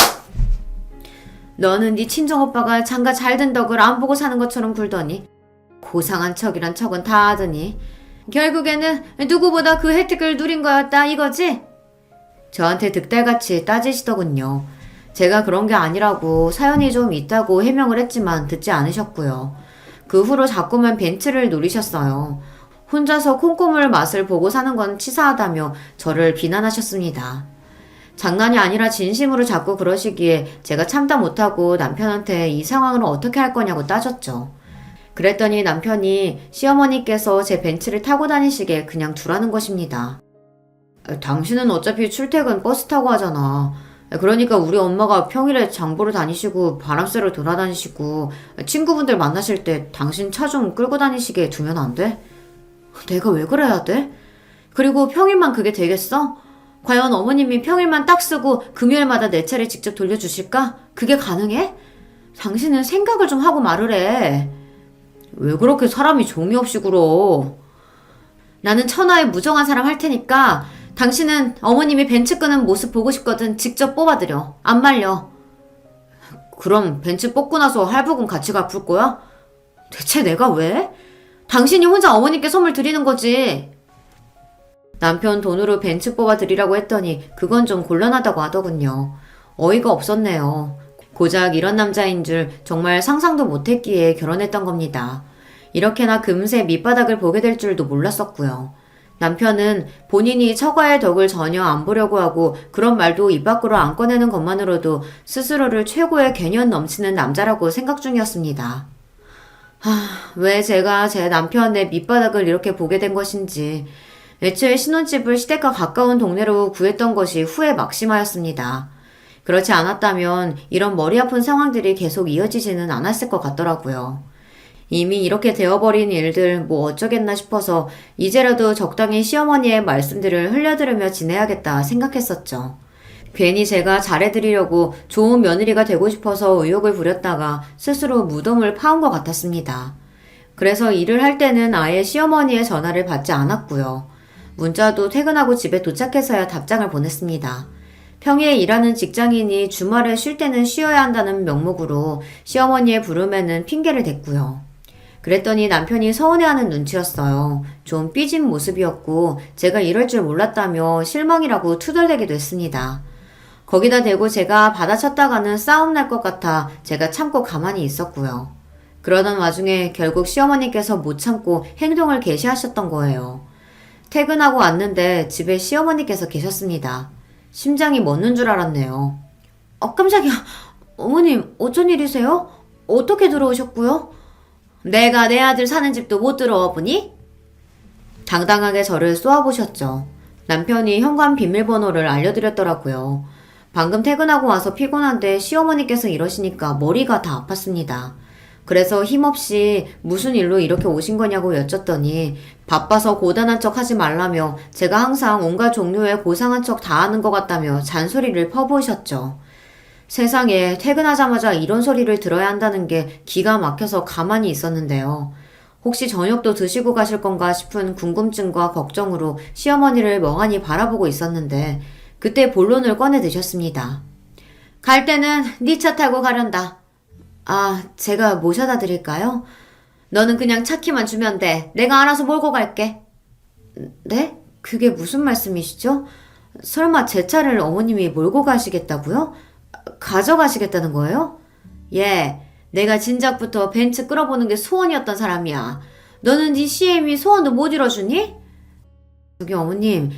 너는 네 친정오빠가 장가 잘 든 덕을 안 보고 사는 것처럼 굴더니 고상한 척이란 척은 다 하더니 결국에는 누구보다 그 혜택을 누린 거였다 이거지? 저한테 득달같이 따지시더군요. 제가 그런 게 아니라고 사연이 좀 있다고 해명을 했지만 듣지 않으셨고요. 그 후로 자꾸만 벤츠를 노리셨어요. 혼자서 콩고물 맛을 보고 사는 건 치사하다며 저를 비난하셨습니다. 장난이 아니라 진심으로 자꾸 그러시기에 제가 참다 못하고 남편한테 이 상황을 어떻게 할 거냐고 따졌죠. 그랬더니 남편이 시어머니께서 제 벤츠를 타고 다니시게 그냥 두라는 것입니다. 당신은 어차피 출퇴근 버스 타고 하잖아. 그러니까 우리 엄마가 평일에 장보러 다니시고 바람 쐬러 돌아다니시고 친구분들 만나실 때 당신 차 좀 끌고 다니시게 두면 안 돼? 내가 왜 그래야 돼? 그리고 평일만 그게 되겠어? 과연 어머님이 평일만 딱 쓰고 금요일마다 내 차를 직접 돌려주실까? 그게 가능해? 당신은 생각을 좀 하고 말을 해. 왜 그렇게 사람이 종이 없이 굴어? 나는 천하의 무정한 사람 할 테니까 당신은 어머님이 벤츠 끄는 모습 보고 싶거든 직접 뽑아드려. 안 말려. 그럼 벤츠 뽑고 나서 할부금 같이 갚을 거야? 대체 내가 왜? 당신이 혼자 어머님께 선물 드리는 거지. 남편 돈으로 벤츠 뽑아드리라고 했더니 그건 좀 곤란하다고 하더군요. 어이가 없었네요. 고작 이런 남자인 줄 정말 상상도 못했기에 결혼했던 겁니다. 이렇게나 금세 밑바닥을 보게 될 줄도 몰랐었고요. 남편은 본인이 처가의 덕을 전혀 안 보려고 하고 그런 말도 입 밖으로 안 꺼내는 것만으로도 스스로를 최고의 개념 넘치는 남자라고 생각 중이었습니다. 왜 제가 제 남편의 밑바닥을 이렇게 보게 된 것인지 애초에 신혼집을 시댁과 가까운 동네로 구했던 것이 후회 막심하였습니다. 그렇지 않았다면 이런 머리 아픈 상황들이 계속 이어지지는 않았을 것 같더라고요. 이미 이렇게 되어버린 일들 뭐 어쩌겠나 싶어서 이제라도 적당히 시어머니의 말씀들을 흘려들으며 지내야겠다 생각했었죠. 괜히 제가 잘해드리려고 좋은 며느리가 되고 싶어서 의욕을 부렸다가 스스로 무덤을 파온 것 같았습니다. 그래서 일을 할 때는 아예 시어머니의 전화를 받지 않았고요. 문자도 퇴근하고 집에 도착해서야 답장을 보냈습니다. 평일에 일하는 직장인이 주말에 쉴 때는 쉬어야 한다는 명목으로 시어머니의 부름에는 핑계를 댔고요. 그랬더니 남편이 서운해하는 눈치였어요. 좀 삐진 모습이었고 제가 이럴 줄 몰랐다며 실망이라고 투덜대기도 했습니다. 거기다 대고 제가 받아쳤다가는 싸움 날 것 같아 제가 참고 가만히 있었고요. 그러던 와중에 결국 시어머니께서 못 참고 행동을 개시하셨던 거예요. 퇴근하고 왔는데 집에 시어머니께서 계셨습니다. 심장이 멎는 줄 알았네요. 깜짝이야. 어머님, 어쩐 일이세요? 어떻게 들어오셨고요? 내가 내 아들 사는 집도 못 들어와 보니? 당당하게 저를 쏘아보셨죠. 남편이 현관 비밀번호를 알려드렸더라고요. 방금 퇴근하고 와서 피곤한데 시어머니께서 이러시니까 머리가 다 아팠습니다. 그래서 힘없이 무슨 일로 이렇게 오신 거냐고 여쭸더니 바빠서 고단한 척 하지 말라며 제가 항상 온갖 종류의 고상한 척 다 하는 것 같다며 잔소리를 퍼부으셨죠. 세상에 퇴근하자마자 이런 소리를 들어야 한다는 게 기가 막혀서 가만히 있었는데요. 혹시 저녁도 드시고 가실 건가 싶은 궁금증과 걱정으로 시어머니를 멍하니 바라보고 있었는데 그때 본론을 꺼내 드셨습니다. 갈 때는 네 차 타고 가련다. 제가 모셔다 드릴까요? 너는 그냥 차 키만 주면 돼. 내가 알아서 몰고 갈게. 네? 그게 무슨 말씀이시죠? 설마 제 차를 어머님이 몰고 가시겠다고요? 가져가시겠다는 거예요? 예, 내가 진작부터 벤츠 끌어보는 게 소원이었던 사람이야. 너는 네 CM이 소원도 못 이뤄주니? 저기 어머님,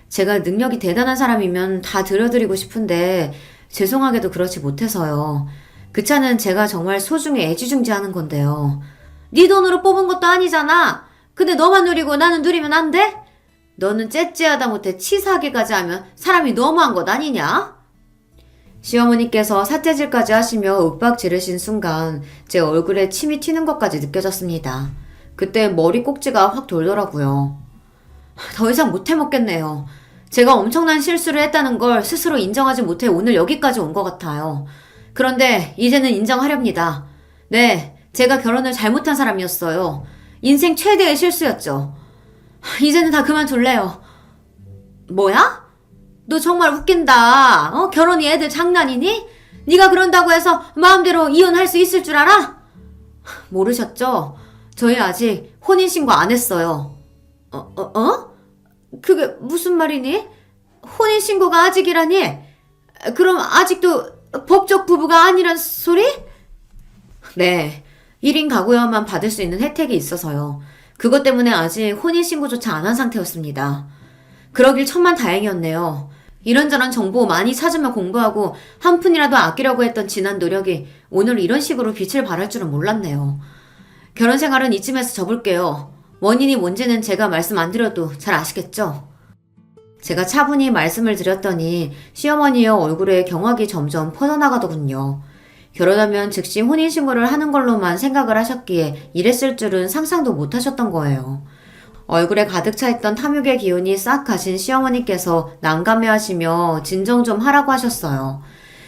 제가 능력이 대단한 사람이면 다 들어드리고 싶은데 죄송하게도 그렇지 못해서요. 그 차는 제가 정말 소중히 애지중지하는 건데요. 네 돈으로 뽑은 것도 아니잖아. 근데 너만 누리고 나는 누리면 안 돼? 너는 째째하다 못해 치사하게까지 하면 사람이 너무한 것 아니냐? 시어머니께서 삿대질까지 하시며 윽박 지르신 순간 제 얼굴에 침이 튀는 것까지 느껴졌습니다. 그때 머리 꼭지가 확 돌더라고요. 더 이상 못 해먹겠네요. 제가 엄청난 실수를 했다는 걸 스스로 인정하지 못해 오늘 여기까지 온 것 같아요. 그런데 이제는 인정하렵니다. 네, 제가 결혼을 잘못한 사람이었어요. 인생 최대의 실수였죠. 이제는 다 그만둘래요. 뭐야? 너 정말 웃긴다. 결혼이 애들 장난이니? 네가 그런다고 해서 마음대로 이혼할 수 있을 줄 알아? 모르셨죠? 저희 아직 혼인신고 안 했어요. 그게 무슨 말이니? 혼인신고가 아직이라니? 그럼 아직도 법적 부부가 아니란 소리? 네, 1인 가구여만 받을 수 있는 혜택이 있어서요. 그것 때문에 아직 혼인신고조차 안 한 상태였습니다. 그러길 천만 다행이었네요. 이런저런 정보 많이 찾으며 공부하고 한 푼이라도 아끼려고 했던 지난 노력이 오늘 이런 식으로 빛을 발할 줄은 몰랐네요. 결혼 생활은 이쯤에서 접을게요. 원인이 뭔지는 제가 말씀 안 드려도 잘 아시겠죠? 제가 차분히 말씀을 드렸더니 시어머니의 얼굴에 경악이 점점 퍼져나가더군요. 결혼하면 즉시 혼인신고를 하는 걸로만 생각을 하셨기에 이랬을 줄은 상상도 못 하셨던 거예요. 얼굴에 가득 차있던 탐욕의 기운이 싹 가신 시어머니께서 난감해하시며 진정 좀 하라고 하셨어요.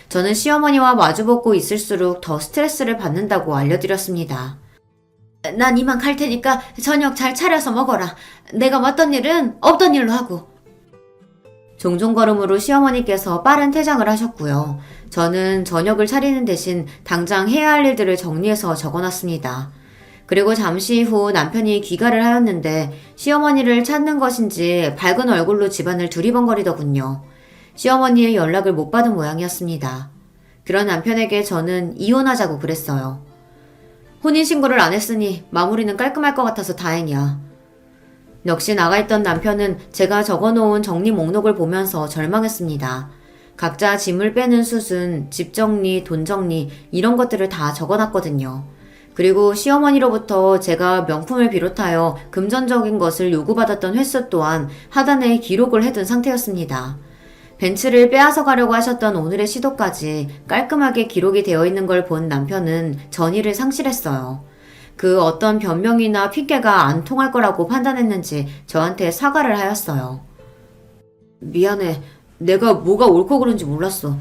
저는 시어머니와 마주보고 있을수록 더 스트레스를 받는다고 알려드렸습니다. 난 이만 갈 테니까 저녁 잘 차려서 먹어라. 내가 왔던 일은 없던 일로 하고. 종종 걸음으로 시어머니께서 빠른 퇴장을 하셨고요. 저는 저녁을 차리는 대신 당장 해야 할 일들을 정리해서 적어놨습니다. 그리고 잠시 후 남편이 귀가를 하였는데 시어머니를 찾는 것인지 밝은 얼굴로 집안을 두리번거리더군요. 시어머니의 연락을 못 받은 모양이었습니다. 그런 남편에게 저는 이혼하자고 그랬어요. 혼인신고를 안 했으니 마무리는 깔끔할 것 같아서 다행이야. 역시 나가있던 남편은 제가 적어놓은 정리 목록을 보면서 절망했습니다. 각자 짐을 빼는 수순, 집 정리, 돈 정리 이런 것들을 다 적어놨거든요. 그리고 시어머니로부터 제가 명품을 비롯하여 금전적인 것을 요구받았던 횟수 또한 하단에 기록을 해둔 상태였습니다. 벤츠를 빼앗아 가려고 하셨던 오늘의 시도까지 깔끔하게 기록이 되어 있는 걸 본 남편은 전의를 상실했어요. 그 어떤 변명이나 핑계가 안 통할 거라고 판단했는지 저한테 사과를 하였어요. 미안해. 내가 뭐가 옳고 그른지 몰랐어.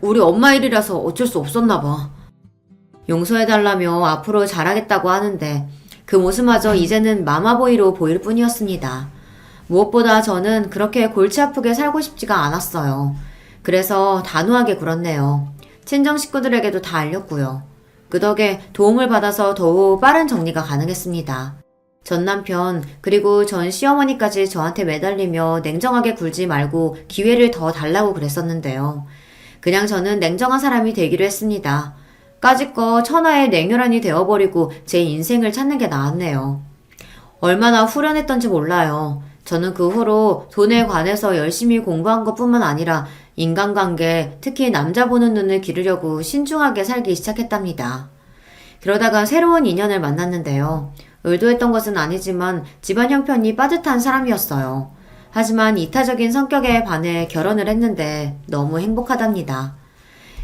우리 엄마 일이라서 어쩔 수 없었나 봐. 용서해달라며 앞으로 잘하겠다고 하는데 그 모습마저 이제는 마마보이로 보일 뿐이었습니다. 무엇보다 저는 그렇게 골치 아프게 살고 싶지가 않았어요. 그래서 단호하게 굴었네요. 친정 식구들에게도 다 알렸고요. 그 덕에 도움을 받아서 더욱 빠른 정리가 가능했습니다. 전 남편 그리고 전 시어머니까지 저한테 매달리며 냉정하게 굴지 말고 기회를 더 달라고 그랬었는데요. 그냥 저는 냉정한 사람이 되기로 했습니다. 까짓거 천하의 냉혈한이 되어버리고 제 인생을 찾는 게 나았네요. 얼마나 후련했던지 몰라요. 저는 그 후로 돈에 관해서 열심히 공부한 것뿐만 아니라 인간관계, 특히 남자 보는 눈을 기르려고 신중하게 살기 시작했답니다. 그러다가 새로운 인연을 만났는데요. 의도했던 것은 아니지만 집안 형편이 빠듯한 사람이었어요. 하지만 이타적인 성격에 반해 결혼을 했는데 너무 행복하답니다.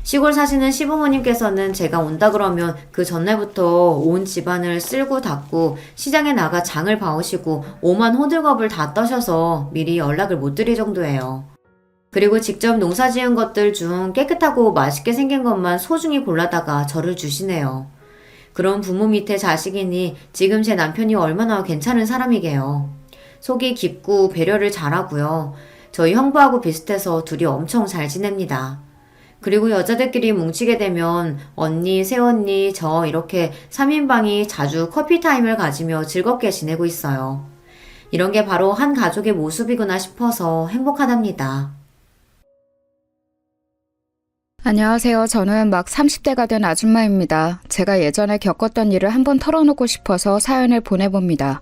시골 사시는 시부모님께서는 제가 온다 그러면 그 전날부터 온 집안을 쓸고 닦고 시장에 나가 장을 봐오시고 오만 호들갑을 다 떠셔서 미리 연락을 못 드릴 정도예요. 그리고 직접 농사 지은 것들 중 깨끗하고 맛있게 생긴 것만 소중히 골라다가 저를 주시네요. 그런 부모 밑에 자식이니 지금 제 남편이 얼마나 괜찮은 사람이게요. 속이 깊고 배려를 잘하고요. 저희 형부하고 비슷해서 둘이 엄청 잘 지냅니다. 그리고 여자들끼리 뭉치게 되면 언니, 새언니, 저 이렇게 3인방이 자주 커피타임을 가지며 즐겁게 지내고 있어요. 이런 게 바로 한 가족의 모습이구나 싶어서 행복하답니다. 안녕하세요. 저는 막 30대가 된 아줌마입니다. 제가 예전에 겪었던 일을 한번 털어놓고 싶어서 사연을 보내봅니다.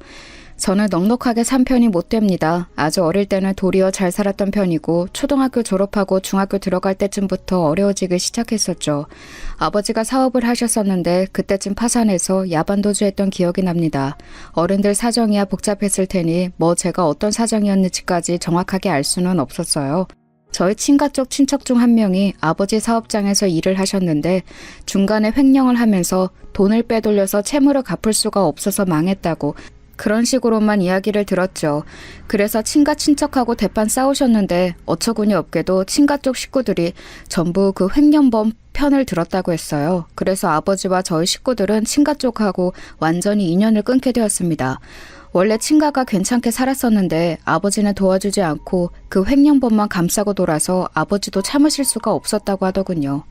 저는 넉넉하게 산 편이 못 됩니다. 아주 어릴 때는 도리어 잘 살았던 편이고 초등학교 졸업하고 중학교 들어갈 때쯤부터 어려워지기 시작했었죠. 아버지가 사업을 하셨었는데 그때쯤 파산해서 야반도주했던 기억이 납니다. 어른들 사정이야 복잡했을 테니 뭐 제가 어떤 사정이었는지까지 정확하게 알 수는 없었어요. 저희 친가 쪽 친척 중 한 명이 아버지 사업장에서 일을 하셨는데 중간에 횡령을 하면서 돈을 빼돌려서 채무를 갚을 수가 없어서 망했다고 그런 식으로만 이야기를 들었죠. 그래서 친가 친척하고 대판 싸우셨는데 어처구니 없게도 친가 쪽 식구들이 전부 그 횡령범 편을 들었다고 했어요. 그래서 아버지와 저희 식구들은 친가 쪽하고 완전히 인연을 끊게 되었습니다. 원래 친가가 괜찮게 살았었는데 아버지는 도와주지 않고 그 횡령범만 감싸고 돌아서 아버지도 참으실 수가 없었다고 하더군요.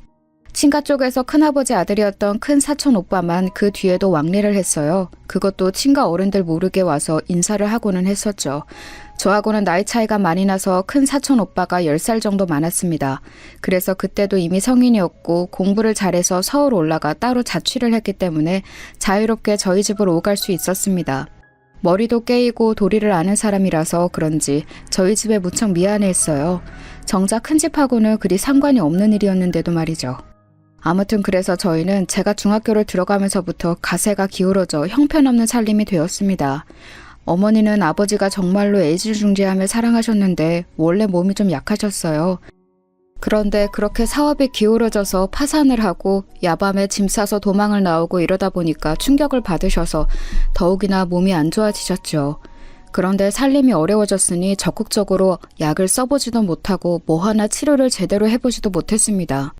친가 쪽에서 큰아버지 아들이었던 큰 사촌 오빠만 그 뒤에도 왕래를 했어요. 그것도 친가 어른들 모르게 와서 인사를 하고는 했었죠. 저하고는 나이 차이가 많이 나서 큰 사촌 오빠가 10살 정도 많았습니다. 그래서 그때도 이미 성인이었고 공부를 잘해서 서울 올라가 따로 자취를 했기 때문에 자유롭게 저희 집으로 오갈 수 있었습니다. 머리도 깨이고 도리를 아는 사람이라서 그런지 저희 집에 무척 미안해했어요. 정작 큰 집하고는 그리 상관이 없는 일이었는데도 말이죠. 아무튼 그래서 저희는 제가 중학교를 들어가면서부터 가세가 기울어져 형편없는 살림이 되었습니다. 어머니는 아버지가 정말로 애지중지하며 사랑하셨는데 원래 몸이 좀 약하셨어요. 그런데 그렇게 사업이 기울어져서 파산을 하고 야밤에 짐 싸서 도망을 나오고 이러다 보니까 충격을 받으셔서 더욱이나 몸이 안 좋아지셨죠. 그런데 살림이 어려워졌으니 적극적으로 약을 써보지도 못하고 뭐 하나 치료를 제대로 해보지도 못했습니다.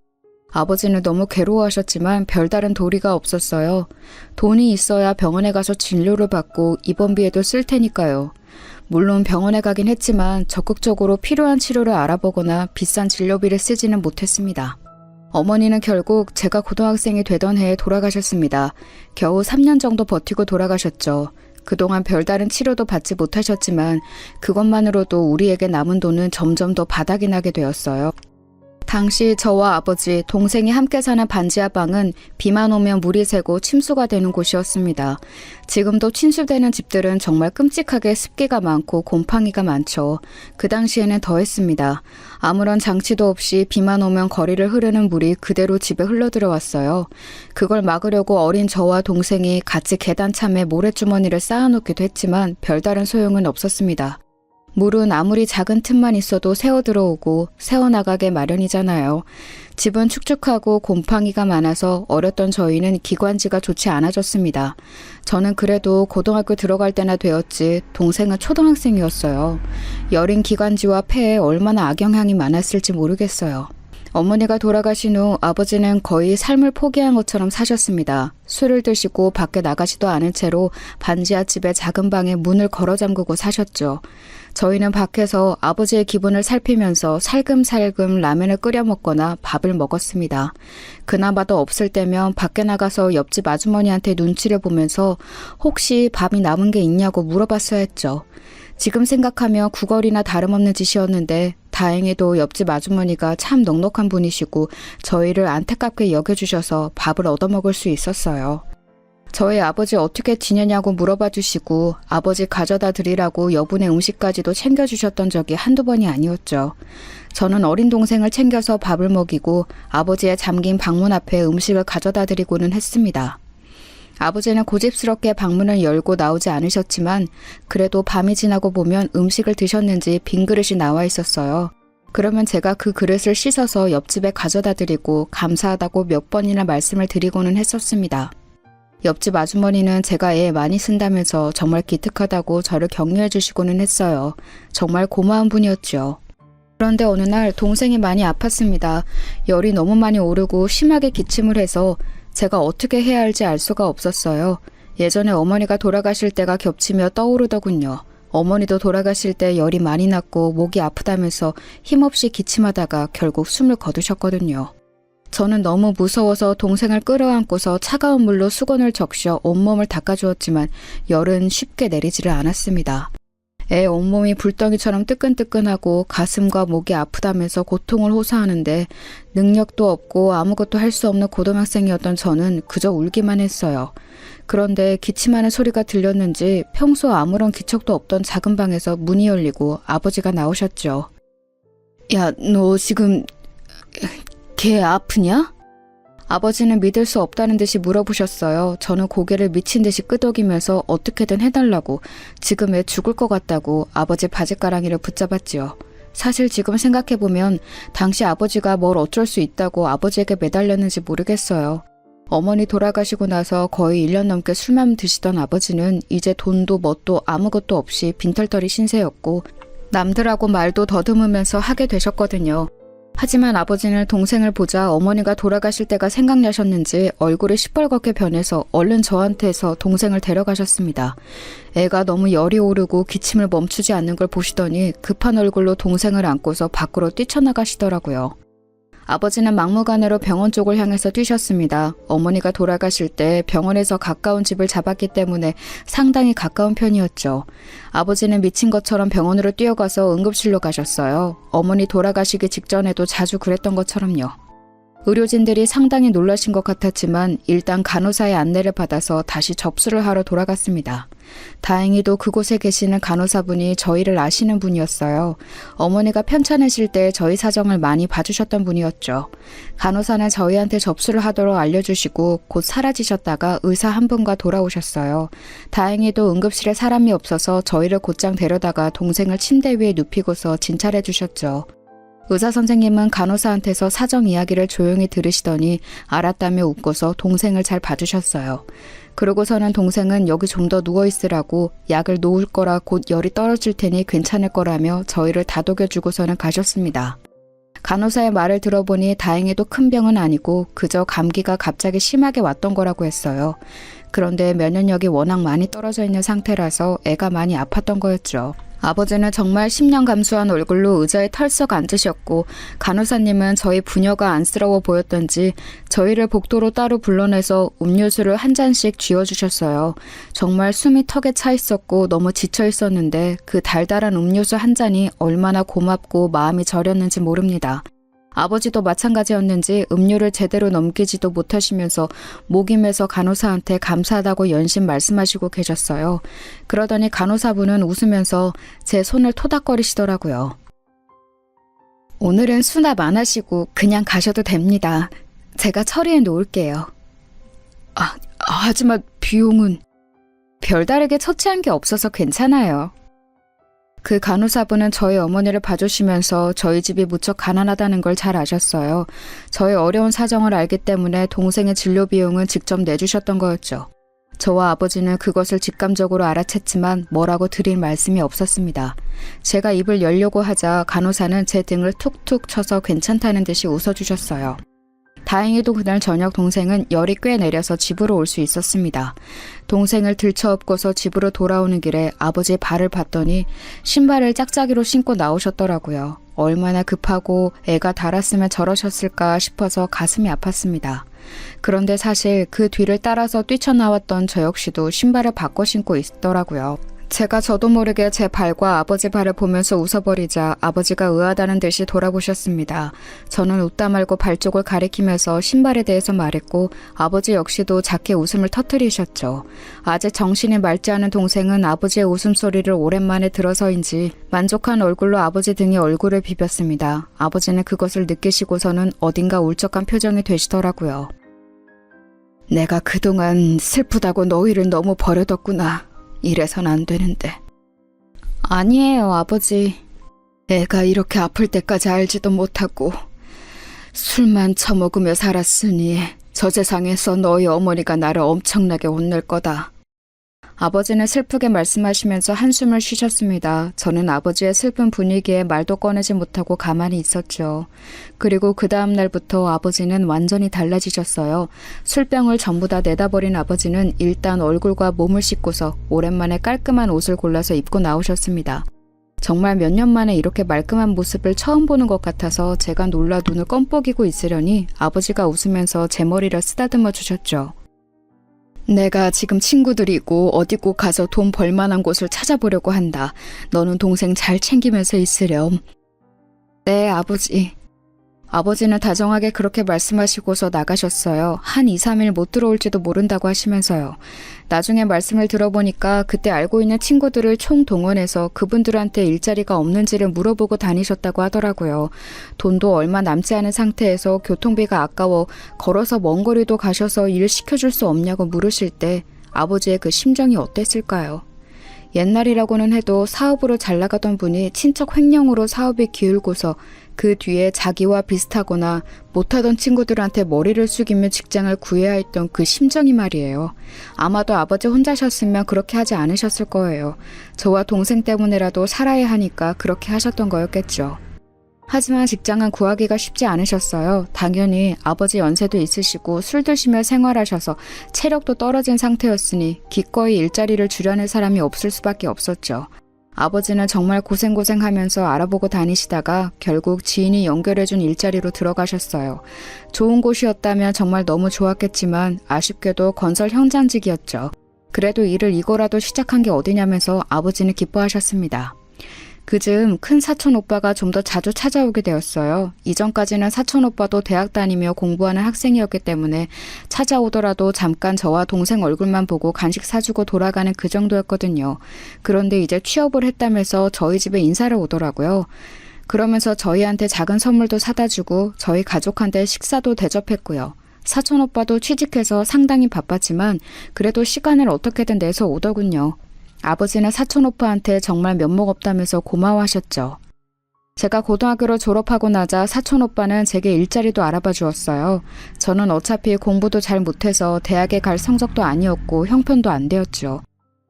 아버지는 너무 괴로워하셨지만 별다른 도리가 없었어요. 돈이 있어야 병원에 가서 진료를 받고 입원비에도 쓸 테니까요. 물론 병원에 가긴 했지만 적극적으로 필요한 치료를 알아보거나 비싼 진료비를 쓰지는 못했습니다. 어머니는 결국 제가 고등학생이 되던 해에 돌아가셨습니다. 겨우 3년 정도 버티고 돌아가셨죠. 그동안 별다른 치료도 받지 못하셨지만 그것만으로도 우리에게 남은 돈은 점점 더 바닥이 나게 되었어요. 당시 저와 아버지, 동생이 함께 사는 반지하 방은 비만 오면 물이 새고 침수가 되는 곳이었습니다. 지금도 침수되는 집들은 정말 끔찍하게 습기가 많고 곰팡이가 많죠. 그 당시에는 더했습니다. 아무런 장치도 없이 비만 오면 거리를 흐르는 물이 그대로 집에 흘러들어왔어요. 그걸 막으려고 어린 저와 동생이 같이 계단 참에 모래주머니를 쌓아놓기도 했지만 별다른 소용은 없었습니다. 물은 아무리 작은 틈만 있어도 새어 들어오고 새어나가게 마련이잖아요. 집은 축축하고 곰팡이가 많아서 어렸던 저희는 기관지가 좋지 않아졌습니다. 저는 그래도 고등학교 들어갈 때나 되었지 동생은 초등학생이었어요. 여린 기관지와 폐에 얼마나 악영향이 많았을지 모르겠어요. 어머니가 돌아가신 후 아버지는 거의 삶을 포기한 것처럼 사셨습니다. 술을 드시고 밖에 나가지도 않은 채로 반지하 집의 작은 방에 문을 걸어 잠그고 사셨죠. 저희는 밖에서 아버지의 기분을 살피면서 살금살금 라면을 끓여 먹거나 밥을 먹었습니다. 그나마도 없을 때면 밖에 나가서 옆집 아주머니한테 눈치를 보면서 혹시 밥이 남은 게 있냐고 물어봤어야 했죠. 지금 생각하면 구걸이나 다름없는 짓이었는데 다행히도 옆집 아주머니가 참 넉넉한 분이시고 저희를 안타깝게 여겨주셔서 밥을 얻어먹을 수 있었어요. 저희 아버지 어떻게 지내냐고 물어봐 주시고 아버지 가져다 드리라고 여분의 음식까지도 챙겨주셨던 적이 한두 번이 아니었죠. 저는 어린 동생을 챙겨서 밥을 먹이고 아버지의 잠긴 방문 앞에 음식을 가져다 드리고는 했습니다. 아버지는 고집스럽게 방문을 열고 나오지 않으셨지만 그래도 밤이 지나고 보면 음식을 드셨는지 빈 그릇이 나와 있었어요. 그러면 제가 그 그릇을 씻어서 옆집에 가져다 드리고 감사하다고 몇 번이나 말씀을 드리고는 했었습니다. 옆집 아주머니는 제가 애 많이 쓴다면서 정말 기특하다고 저를 격려해 주시고는 했어요. 정말 고마운 분이었죠. 그런데 어느 날 동생이 많이 아팠습니다. 열이 너무 많이 오르고 심하게 기침을 해서 제가 어떻게 해야 할지 알 수가 없었어요. 예전에 어머니가 돌아가실 때가 겹치며 떠오르더군요. 어머니도 돌아가실 때 열이 많이 났고 목이 아프다면서 힘없이 기침하다가 결국 숨을 거두셨거든요. 저는 너무 무서워서 동생을 끌어안고서 차가운 물로 수건을 적셔 온몸을 닦아주었지만 열은 쉽게 내리지를 않았습니다. 애 온몸이 불덩이처럼 뜨끈뜨끈하고 가슴과 목이 아프다면서 고통을 호소하는데 능력도 없고 아무것도 할 수 없는 고등학생이었던 저는 그저 울기만 했어요. 그런데 기침하는 소리가 들렸는지 평소 아무런 기척도 없던 작은 방에서 문이 열리고 아버지가 나오셨죠. 야, 너 지금 걔 아프냐? 아버지는 믿을 수 없다는 듯이 물어보셨어요. 저는 고개를 미친 듯이 끄덕이면서 어떻게든 해달라고 지금 애 죽을 것 같다고 아버지 바지가랑이를 붙잡았지요. 사실 지금 생각해보면 당시 아버지가 뭘 어쩔 수 있다고 아버지에게 매달렸는지 모르겠어요. 어머니 돌아가시고 나서 거의 1년 넘게 술만 드시던 아버지는 이제 돈도 뭣도 아무것도 없이 빈털터리 신세였고 남들하고 말도 더듬으면서 하게 되셨거든요. 하지만 아버지는 동생을 보자 어머니가 돌아가실 때가 생각나셨는지 얼굴이 시뻘겋게 변해서 얼른 저한테서 동생을 데려가셨습니다. 애가 너무 열이 오르고 기침을 멈추지 않는 걸 보시더니 급한 얼굴로 동생을 안고서 밖으로 뛰쳐나가시더라고요. 아버지는 막무가내로 병원 쪽을 향해서 뛰셨습니다. 어머니가 돌아가실 때 병원에서 가까운 집을 잡았기 때문에 상당히 가까운 편이었죠. 아버지는 미친 것처럼 병원으로 뛰어가서 응급실로 가셨어요. 어머니 돌아가시기 직전에도 자주 그랬던 것처럼요. 의료진들이 상당히 놀라신 것 같았지만 일단 간호사의 안내를 받아서 다시 접수를 하러 돌아갔습니다. 다행히도 그곳에 계시는 간호사분이 저희를 아시는 분이었어요. 어머니가 편찮으실 때 저희 사정을 많이 봐주셨던 분이었죠. 간호사는 저희한테 접수를 하도록 알려주시고 곧 사라지셨다가 의사 한 분과 돌아오셨어요. 다행히도 응급실에 사람이 없어서 저희를 곧장 데려다가 동생을 침대 위에 눕히고서 진찰해 주셨죠. 의사 선생님은 간호사한테서 사정 이야기를 조용히 들으시더니 알았다며 웃고서 동생을 잘 봐주셨어요. 그러고서는 동생은 여기 좀 더 누워있으라고 약을 놓을 거라 곧 열이 떨어질 테니 괜찮을 거라며 저희를 다독여주고서는 가셨습니다. 간호사의 말을 들어보니 다행히도 큰 병은 아니고 그저 감기가 갑자기 심하게 왔던 거라고 했어요. 그런데 면역력이 워낙 많이 떨어져 있는 상태라서 애가 많이 아팠던 거였죠. 아버지는 정말 10년 감수한 얼굴로 의자에 털썩 앉으셨고 간호사님은 저희 부녀가 안쓰러워 보였던지 저희를 복도로 따로 불러내서 음료수를 한 잔씩 쥐어주셨어요. 정말 숨이 턱에 차 있었고 너무 지쳐 있었는데 그 달달한 음료수 한 잔이 얼마나 고맙고 마음이 저렸는지 모릅니다. 아버지도 마찬가지였는지 음료를 제대로 넘기지도 못하시면서 목임에서 간호사한테 감사하다고 연신 말씀하시고 계셨어요. 그러더니 간호사분은 웃으면서 제 손을 토닥거리시더라고요. 오늘은 수납 안 하시고 그냥 가셔도 됩니다. 제가 처리해 놓을게요. 하지만 비용은 별다르게 처치한 게 없어서 괜찮아요. 그 간호사분은 저희 어머니를 봐주시면서 저희 집이 무척 가난하다는 걸 잘 아셨어요. 저의 어려운 사정을 알기 때문에 동생의 진료 비용은 직접 내주셨던 거였죠. 저와 아버지는 그것을 직감적으로 알아챘지만 뭐라고 드릴 말씀이 없었습니다. 제가 입을 열려고 하자 간호사는 제 등을 툭툭 쳐서 괜찮다는 듯이 웃어주셨어요. 다행히도 그날 저녁 동생은 열이 꽤 내려서 집으로 올 수 있었습니다. 동생을 들쳐업고서 집으로 돌아오는 길에 아버지의 발을 봤더니 신발을 짝짝이로 신고 나오셨더라고요. 얼마나 급하고 애가 달았으면 저러셨을까 싶어서 가슴이 아팠습니다. 그런데 사실 그 뒤를 따라서 뛰쳐나왔던 저 역시도 신발을 바꿔 신고 있더라고요. 제가 저도 모르게 제 발과 아버지 발을 보면서 웃어버리자 아버지가 의아하다는 듯이 돌아보셨습니다. 저는 웃다 말고 발 쪽을 가리키면서 신발에 대해서 말했고 아버지 역시도 작게 웃음을 터뜨리셨죠. 아직 정신이 맑지 않은 동생은 아버지의 웃음소리를 오랜만에 들어서인지 만족한 얼굴로 아버지 등에 얼굴을 비볐습니다. 아버지는 그것을 느끼시고서는 어딘가 울적한 표정이 되시더라고요. 내가 그동안 슬프다고 너희를 너무 버려뒀구나. 이래선 안 되는데. 아니에요, 아버지. 애가 이렇게 아플 때까지 알지도 못하고 술만 처먹으며 살았으니 저 세상에서 너희 어머니가 나를 엄청나게 혼낼 거다. 아버지는 슬프게 말씀하시면서 한숨을 쉬셨습니다. 저는 아버지의 슬픈 분위기에 말도 꺼내지 못하고 가만히 있었죠. 그리고 그 다음 날부터 아버지는 완전히 달라지셨어요. 술병을 전부 다 내다버린 아버지는 일단 얼굴과 몸을 씻고서 오랜만에 깔끔한 옷을 골라서 입고 나오셨습니다. 정말 몇 년 만에 이렇게 말끔한 모습을 처음 보는 것 같아서 제가 놀라 눈을 껌뻑이고 있으려니 아버지가 웃으면서 제 머리를 쓰다듬어 주셨죠. 내가 지금 친구들이고 어디 꼭 가서 돈 벌만한 곳을 찾아보려고 한다. 너는 동생 잘 챙기면서 있으렴. 네, 아버지. 아버지는 다정하게 그렇게 말씀하시고서 나가셨어요. 한 2, 3일 못 들어올지도 모른다고 하시면서요. 나중에 말씀을 들어보니까 그때 알고 있는 친구들을 총동원해서 그분들한테 일자리가 없는지를 물어보고 다니셨다고 하더라고요. 돈도 얼마 남지 않은 상태에서 교통비가 아까워 걸어서 먼 거리도 가셔서 일 시켜줄 수 없냐고 물으실 때 아버지의 그 심정이 어땠을까요? 옛날이라고는 해도 사업으로 잘 나가던 분이 친척 횡령으로 사업이 기울고서 그 뒤에 자기와 비슷하거나 못하던 친구들한테 머리를 숙이며 직장을 구해야 했던 그 심정이 말이에요. 아마도 아버지 혼자셨으면 그렇게 하지 않으셨을 거예요. 저와 동생 때문에라도 살아야 하니까 그렇게 하셨던 거였겠죠. 하지만 직장은 구하기가 쉽지 않으셨어요. 당연히 아버지 연세도 있으시고 술 드시며 생활하셔서 체력도 떨어진 상태였으니 기꺼이 일자리를 주려낼 사람이 없을 수밖에 없었죠. 아버지는 정말 고생하면서 알아보고 다니시다가 결국 지인이 연결해준 일자리로 들어가셨어요. 좋은 곳이었다면 정말 너무 좋았겠지만 아쉽게도 건설 현장직이었죠. 그래도 일을 이거라도 시작한 게 어디냐면서 아버지는 기뻐하셨습니다. 그즈음 큰 사촌 오빠가 좀 더 자주 찾아오게 되었어요. 이전까지는 사촌 오빠도 대학 다니며 공부하는 학생이었기 때문에 찾아오더라도 잠깐 저와 동생 얼굴만 보고 간식 사주고 돌아가는 그 정도였거든요. 그런데 이제 취업을 했다면서 저희 집에 인사를 오더라고요. 그러면서 저희한테 작은 선물도 사다 주고 저희 가족한테 식사도 대접했고요. 사촌 오빠도 취직해서 상당히 바빴지만 그래도 시간을 어떻게든 내서 오더군요. 아버지는 사촌 오빠한테 정말 면목 없다면서 고마워하셨죠. 제가 고등학교를 졸업하고 나자 사촌 오빠는 제게 일자리도 알아봐 주었어요. 저는 어차피 공부도 잘 못해서 대학에 갈 성적도 아니었고 형편도 안 되었죠.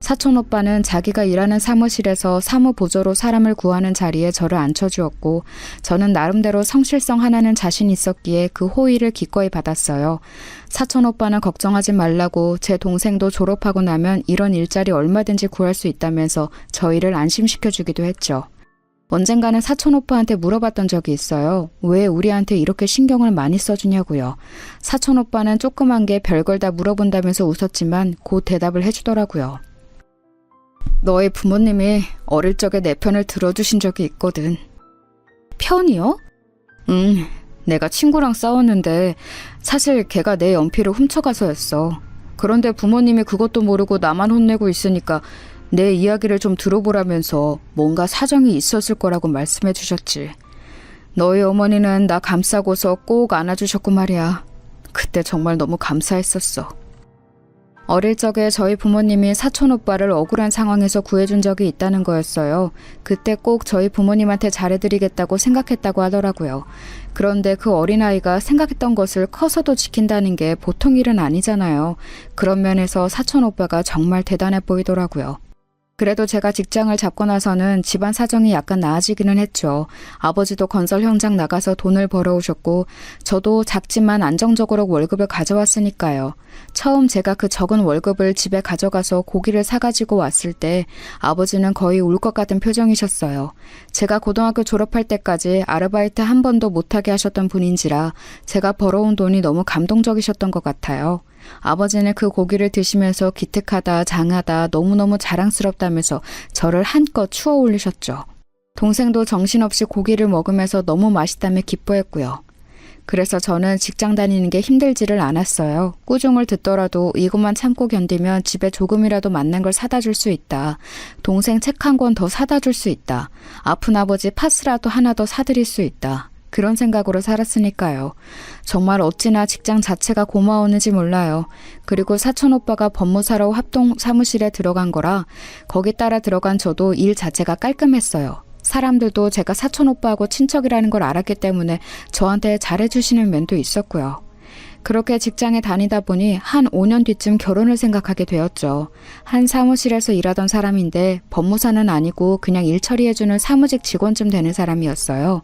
사촌 오빠는 자기가 일하는 사무실에서 사무보조로 사람을 구하는 자리에 저를 앉혀주었고 저는 나름대로 성실성 하나는 자신 있었기에 그 호의를 기꺼이 받았어요. 사촌 오빠는 걱정하지 말라고 제 동생도 졸업하고 나면 이런 일자리 얼마든지 구할 수 있다면서 저희를 안심시켜주기도 했죠. 언젠가는 사촌 오빠한테 물어봤던 적이 있어요. 왜 우리한테 이렇게 신경을 많이 써주냐고요. 사촌 오빠는 조그만 게 별걸 다 물어본다면서 웃었지만 곧 대답을 해주더라고요. 너의 부모님이 어릴 적에 내 편을 들어주신 적이 있거든. 편이요? 내가 친구랑 싸웠는데 사실 걔가 내 연필을 훔쳐가서였어. 그런데 부모님이 그것도 모르고 나만 혼내고 있으니까 내 이야기를 좀 들어보라면서 뭔가 사정이 있었을 거라고 말씀해 주셨지. 너희 어머니는 나 감싸고서 꼭 안아주셨고 말이야. 그때 정말 너무 감사했었어. 어릴 적에 저희 부모님이 사촌 오빠를 억울한 상황에서 구해준 적이 있다는 거였어요. 그때 꼭 저희 부모님한테 잘해드리겠다고 생각했다고 하더라고요. 그런데 그 어린아이가 생각했던 것을 커서도 지킨다는 게 보통 일은 아니잖아요. 그런 면에서 사촌 오빠가 정말 대단해 보이더라고요. 그래도 제가 직장을 잡고 나서는 집안 사정이 약간 나아지기는 했죠. 아버지도 건설 현장 나가서 돈을 벌어오셨고 저도 작지만 안정적으로 월급을 가져왔으니까요. 처음 제가 그 적은 월급을 집에 가져가서 고기를 사가지고 왔을 때 아버지는 거의 울 것 같은 표정이셨어요. 제가 고등학교 졸업할 때까지 아르바이트 한 번도 못하게 하셨던 분인지라 제가 벌어온 돈이 너무 감동적이셨던 것 같아요. 아버지는 그 고기를 드시면서 기특하다, 장하다, 너무너무 자랑스럽다면서 저를 한껏 추어 올리셨죠. 동생도 정신없이 고기를 먹으면서 너무 맛있다며 기뻐했고요. 그래서 저는 직장 다니는 게 힘들지를 않았어요. 꾸중을 듣더라도 이것만 참고 견디면 집에 조금이라도 맞는 걸 사다 줄 수 있다. 동생 책 한 권 더 사다 줄 수 있다. 아픈 아버지 파스라도 하나 더 사드릴 수 있다. 그런 생각으로 살았으니까요. 정말 어찌나 직장 자체가 고마웠는지 몰라요. 그리고 사촌 오빠가 법무사로 합동 사무실에 들어간 거라 거기 따라 들어간 저도 일 자체가 깔끔했어요. 사람들도 제가 사촌 오빠하고 친척이라는 걸 알았기 때문에 저한테 잘해주시는 면도 있었고요. 그렇게 직장에 다니다 보니 한 5년 뒤쯤 결혼을 생각하게 되었죠. 한 사무실에서 일하던 사람인데 법무사는 아니고 그냥 일 처리해주는 사무직 직원쯤 되는 사람이었어요.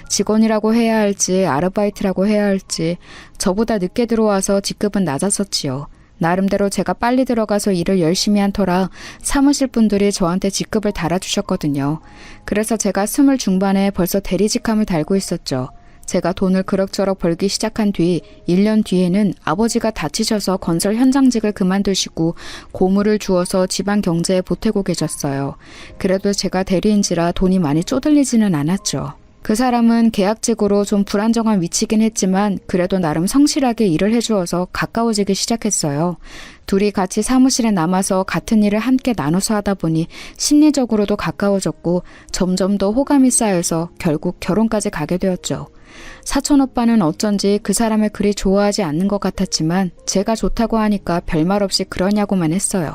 직원이라고 해야 할지 아르바이트라고 해야 할지 저보다 늦게 들어와서 직급은 낮았었지요. 나름대로 제가 빨리 들어가서 일을 열심히 한 터라 사무실 분들이 저한테 직급을 달아주셨거든요. 그래서 제가 20 중반에 벌써 대리직함을 달고 있었죠. 제가 돈을 그럭저럭 벌기 시작한 뒤 1년 뒤에는 아버지가 다치셔서 건설 현장직을 그만두시고 고물을 주어서 집안 경제에 보태고 계셨어요. 그래도 제가 대리인지라 돈이 많이 쪼들리지는 않았죠. 그 사람은 계약직으로 좀 불안정한 위치긴 했지만 그래도 나름 성실하게 일을 해주어서 가까워지기 시작했어요. 둘이 같이 사무실에 남아서 같은 일을 함께 나눠서 하다 보니 심리적으로도 가까워졌고 점점 더 호감이 쌓여서 결국 결혼까지 가게 되었죠. 사촌 오빠는 어쩐지 그 사람을 그리 좋아하지 않는 것 같았지만 제가 좋다고 하니까 별말 없이 그러냐고만 했어요.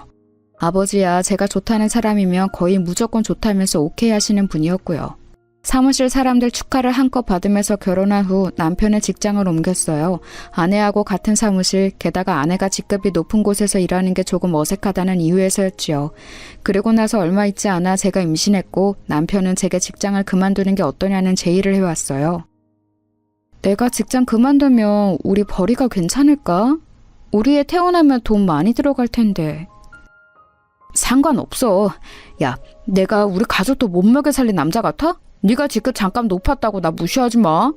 아버지야 제가 좋다는 사람이면 거의 무조건 좋다면서 오케이 하시는 분이었고요. 사무실 사람들 축하를 한껏 받으면서 결혼한 후 남편의 직장을 옮겼어요. 아내하고 같은 사무실, 게다가 아내가 직급이 높은 곳에서 일하는 게 조금 어색하다는 이유에서였지요. 그리고 나서 얼마 있지 않아 제가 임신했고 남편은 제게 직장을 그만두는 게 어떠냐는 제의를 해왔어요. 내가 직장 그만두면 우리 벌이가 괜찮을까? 우리 애 태어나면 돈 많이 들어갈 텐데. 상관없어. 야, 내가 우리 가족도 못 먹여 살린 남자 같아? 네가 직급 잠깐 높았다고 나 무시하지 마.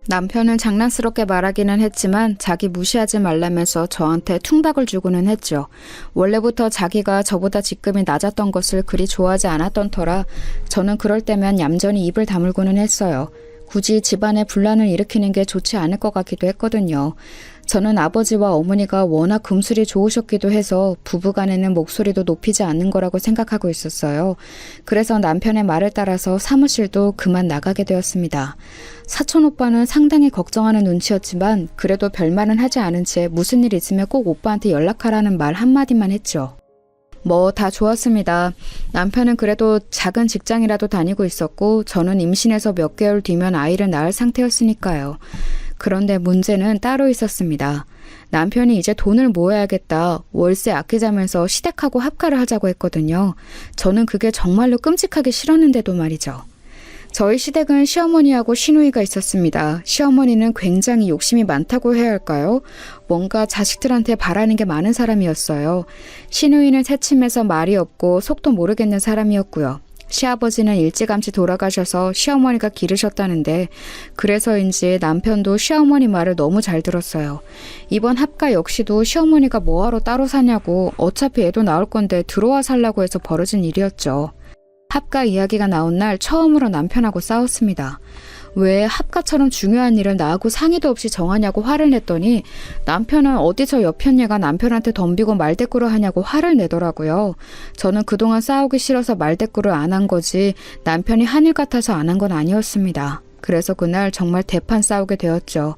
남편은 장난스럽게 말하기는 했지만 자기 무시하지 말라면서 저한테 퉁박을 주고는 했죠. 원래부터 자기가 저보다 직급이 낮았던 것을 그리 좋아하지 않았던 터라 저는 그럴 때면 얌전히 입을 다물고는 했어요. 굳이 집안에 분란을 일으키는 게 좋지 않을 것 같기도 했거든요. 저는 아버지와 어머니가 워낙 금술이 좋으셨기도 해서 부부간에는 목소리도 높이지 않는 거라고 생각하고 있었어요. 그래서 남편의 말을 따라서 사무실도 그만 나가게 되었습니다. 사촌 오빠는 상당히 걱정하는 눈치였지만 그래도 별말은 하지 않은 채 무슨 일 있으면 꼭 오빠한테 연락하라는 말 한마디만 했죠. 뭐 다 좋았습니다. 남편은 그래도 작은 직장이라도 다니고 있었고 저는 임신해서 몇 개월 뒤면 아이를 낳을 상태였으니까요. 그런데 문제는 따로 있었습니다. 남편이 이제 돈을 모아야겠다, 월세 아끼자면서 시댁하고 합가를 하자고 했거든요. 저는 그게 정말로 끔찍하게 싫었는데도 말이죠. 저희 시댁은 시어머니하고 시누이가 있었습니다. 시어머니는 굉장히 욕심이 많다고 해야 할까요? 뭔가 자식들한테 바라는 게 많은 사람이었어요. 시누이는 새침해서 말이 없고 속도 모르겠는 사람이었고요. 시아버지는 일찌감치 돌아가셔서 시어머니가 기르셨다는데 그래서인지 남편도 시어머니 말을 너무 잘 들었어요. 이번 합가 역시도 시어머니가 뭐하러 따로 사냐고 어차피 애도 낳을 건데 들어와 살라고 해서 벌어진 일이었죠. 합가 이야기가 나온 날 처음으로 남편하고 싸웠습니다. 왜 합가처럼 중요한 일을 나하고 상의도 없이 정하냐고 화를 냈더니 남편은 어디서 여편녀가 남편한테 덤비고 말대꾸를 하냐고 화를 내더라고요. 저는 그동안 싸우기 싫어서 말대꾸를 안 한 거지 남편이 한일 같아서 안 한 건 아니었습니다. 그래서 그날 정말 대판 싸우게 되었죠.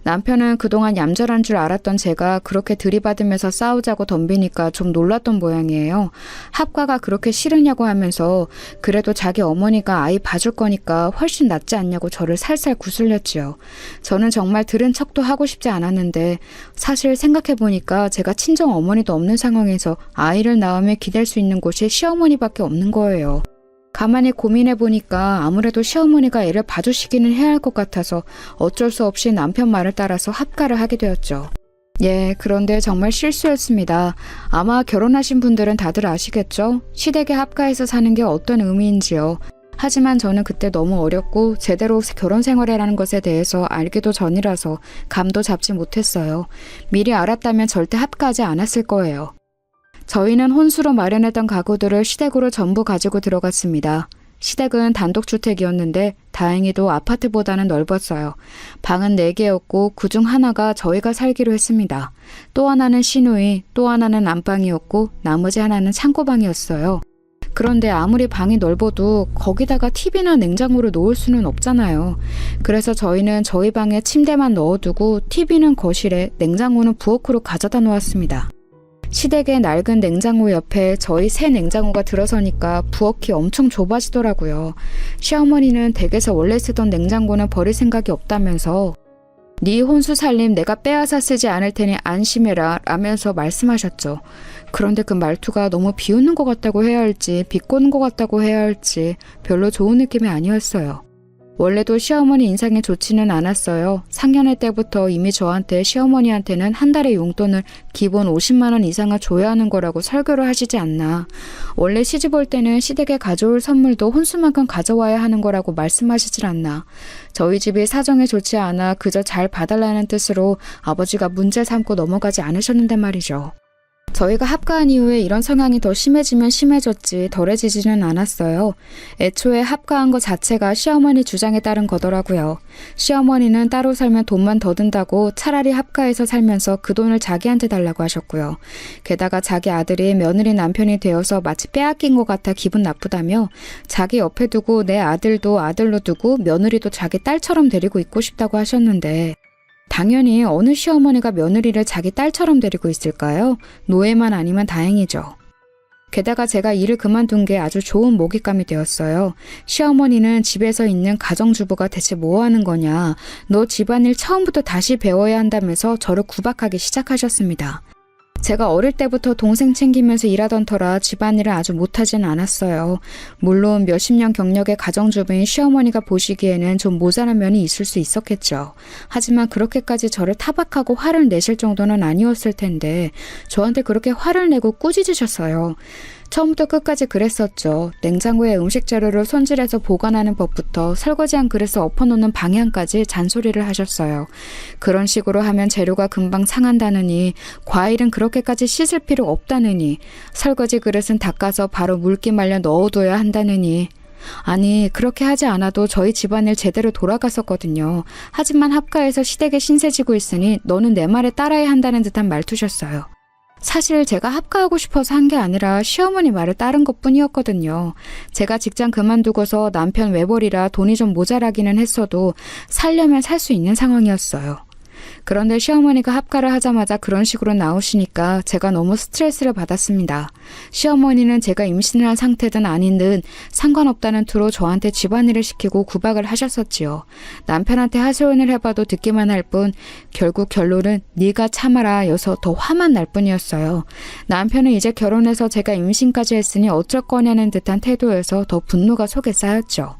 남편은 그동안 얌전한 줄 알았던 제가 그렇게 들이받으면서 싸우자고 덤비니까 좀 놀랐던 모양이에요. 합가가 그렇게 싫으냐고 하면서 그래도 자기 어머니가 아이 봐줄 거니까 훨씬 낫지 않냐고 저를 살살 구슬렸지요. 저는 정말 들은 척도 하고 싶지 않았는데 사실 생각해보니까 제가 친정 어머니도 없는 상황에서 아이를 낳으며 기댈 수 있는 곳이 시어머니밖에 없는 거예요. 가만히 고민해보니까 아무래도 시어머니가 애를 봐주시기는 해야 할 것 같아서 어쩔 수 없이 남편 말을 따라서 합가를 하게 되었죠. 예, 그런데 정말 실수였습니다. 아마 결혼하신 분들은 다들 아시겠죠? 시댁에 합가해서 사는 게 어떤 의미인지요. 하지만 저는 그때 너무 어렸고 제대로 결혼 생활이라는 것에 대해서 알기도 전이라서 감도 잡지 못했어요. 미리 알았다면 절대 합가하지 않았을 거예요. 저희는 혼수로 마련했던 가구들을 시댁으로 전부 가지고 들어갔습니다. 시댁은 단독주택이었는데 다행히도 아파트보다는 넓었어요. 방은 4개였고 그중 하나가 저희가 살기로 했습니다. 또 하나는 시누이, 또 하나는 안방이었고 나머지 하나는 창고방이었어요. 그런데 아무리 방이 넓어도 거기다가 TV나 냉장고를 놓을 수는 없잖아요. 그래서 저희는 저희 방에 침대만 넣어두고 TV는 거실에, 냉장고는 부엌으로 가져다 놓았습니다. 시댁의 낡은 냉장고 옆에 저희 새 냉장고가 들어서니까 부엌이 엄청 좁아지더라고요. 시어머니는 댁에서 원래 쓰던 냉장고는 버릴 생각이 없다면서 네 혼수 살림 내가 빼앗아 쓰지 않을 테니 안심해라 라면서 말씀하셨죠. 그런데 그 말투가 너무 비웃는 것 같다고 해야 할지 비꼬는 것 같다고 해야 할지 별로 좋은 느낌이 아니었어요. 원래도 시어머니 인상이 좋지는 않았어요. 상견례 때부터 이미 저한테 시어머니한테는 한 달에 용돈을 기본 50만 원 이상을 줘야 하는 거라고 설교를 하시지 않나. 원래 시집 올 때는 시댁에 가져올 선물도 혼수만큼 가져와야 하는 거라고 말씀하시질 않나. 저희 집이 사정이 좋지 않아 그저 잘 봐달라는 뜻으로 아버지가 문제 삼고 넘어가지 않으셨는데 말이죠. 저희가 합가한 이후에 이런 성향이 더 심해지면 심해졌지 덜해지지는 않았어요. 애초에 합가한 것 자체가 시어머니 주장에 따른 거더라고요. 시어머니는 따로 살면 돈만 더 든다고 차라리 합가해서 살면서 그 돈을 자기한테 달라고 하셨고요. 게다가 자기 아들이 며느리 남편이 되어서 마치 빼앗긴 것 같아 기분 나쁘다며 자기 옆에 두고 내 아들도 아들로 두고 며느리도 자기 딸처럼 데리고 있고 싶다고 하셨는데 당연히 어느 시어머니가 며느리를 자기 딸처럼 데리고 있을까요? 노예만 아니면 다행이죠. 게다가 제가 일을 그만둔 게 아주 좋은 먹잇감이 되었어요. 시어머니는 집에서 있는 가정주부가 대체 뭐 하는 거냐, 너 집안일 처음부터 다시 배워야 한다면서 저를 구박하기 시작하셨습니다. 제가 어릴 때부터 동생 챙기면서 일하던 터라 집안일을 아주 못하진 않았어요. 물론 몇십 년 경력의 가정주부인 시어머니가 보시기에는 좀 모자란 면이 있을 수 있었겠죠. 하지만 그렇게까지 저를 타박하고 화를 내실 정도는 아니었을 텐데 저한테 그렇게 화를 내고 꾸짖으셨어요. 처음부터 끝까지 그랬었죠. 냉장고에 음식 재료를 손질해서 보관하는 법부터 설거지한 그릇을 엎어놓는 방향까지 잔소리를 하셨어요. 그런 식으로 하면 재료가 금방 상한다느니, 과일은 그렇게까지 씻을 필요 없다느니, 설거지 그릇은 닦아서 바로 물기 말려 넣어둬야 한다느니. 아니, 그렇게 하지 않아도 저희 집안일 제대로 돌아갔었거든요. 하지만 합가해서 시댁에 신세지고 있으니 너는 내 말에 따라야 한다는 듯한 말투셨어요. 사실 제가 합가하고 싶어서 한 게 아니라 시어머니 말을 따른 것뿐이었거든요. 제가 직장 그만두고서 남편 외벌이라 돈이 좀 모자라기는 했어도 살려면 살 수 있는 상황이었어요. 그런데 시어머니가 합가를 하자마자 그런 식으로 나오시니까 제가 너무 스트레스를 받았습니다. 시어머니는 제가 임신을 한 상태든 아닌 듯 상관없다는 투로 저한테 집안일을 시키고 구박을 하셨었지요. 남편한테 하소연을 해봐도 듣기만 할 뿐 결국 결론은 네가 참아라 여서 더 화만 날 뿐이었어요. 남편은 이제 결혼해서 제가 임신까지 했으니 어쩔 거냐는 듯한 태도여서 더 분노가 속에 쌓였죠.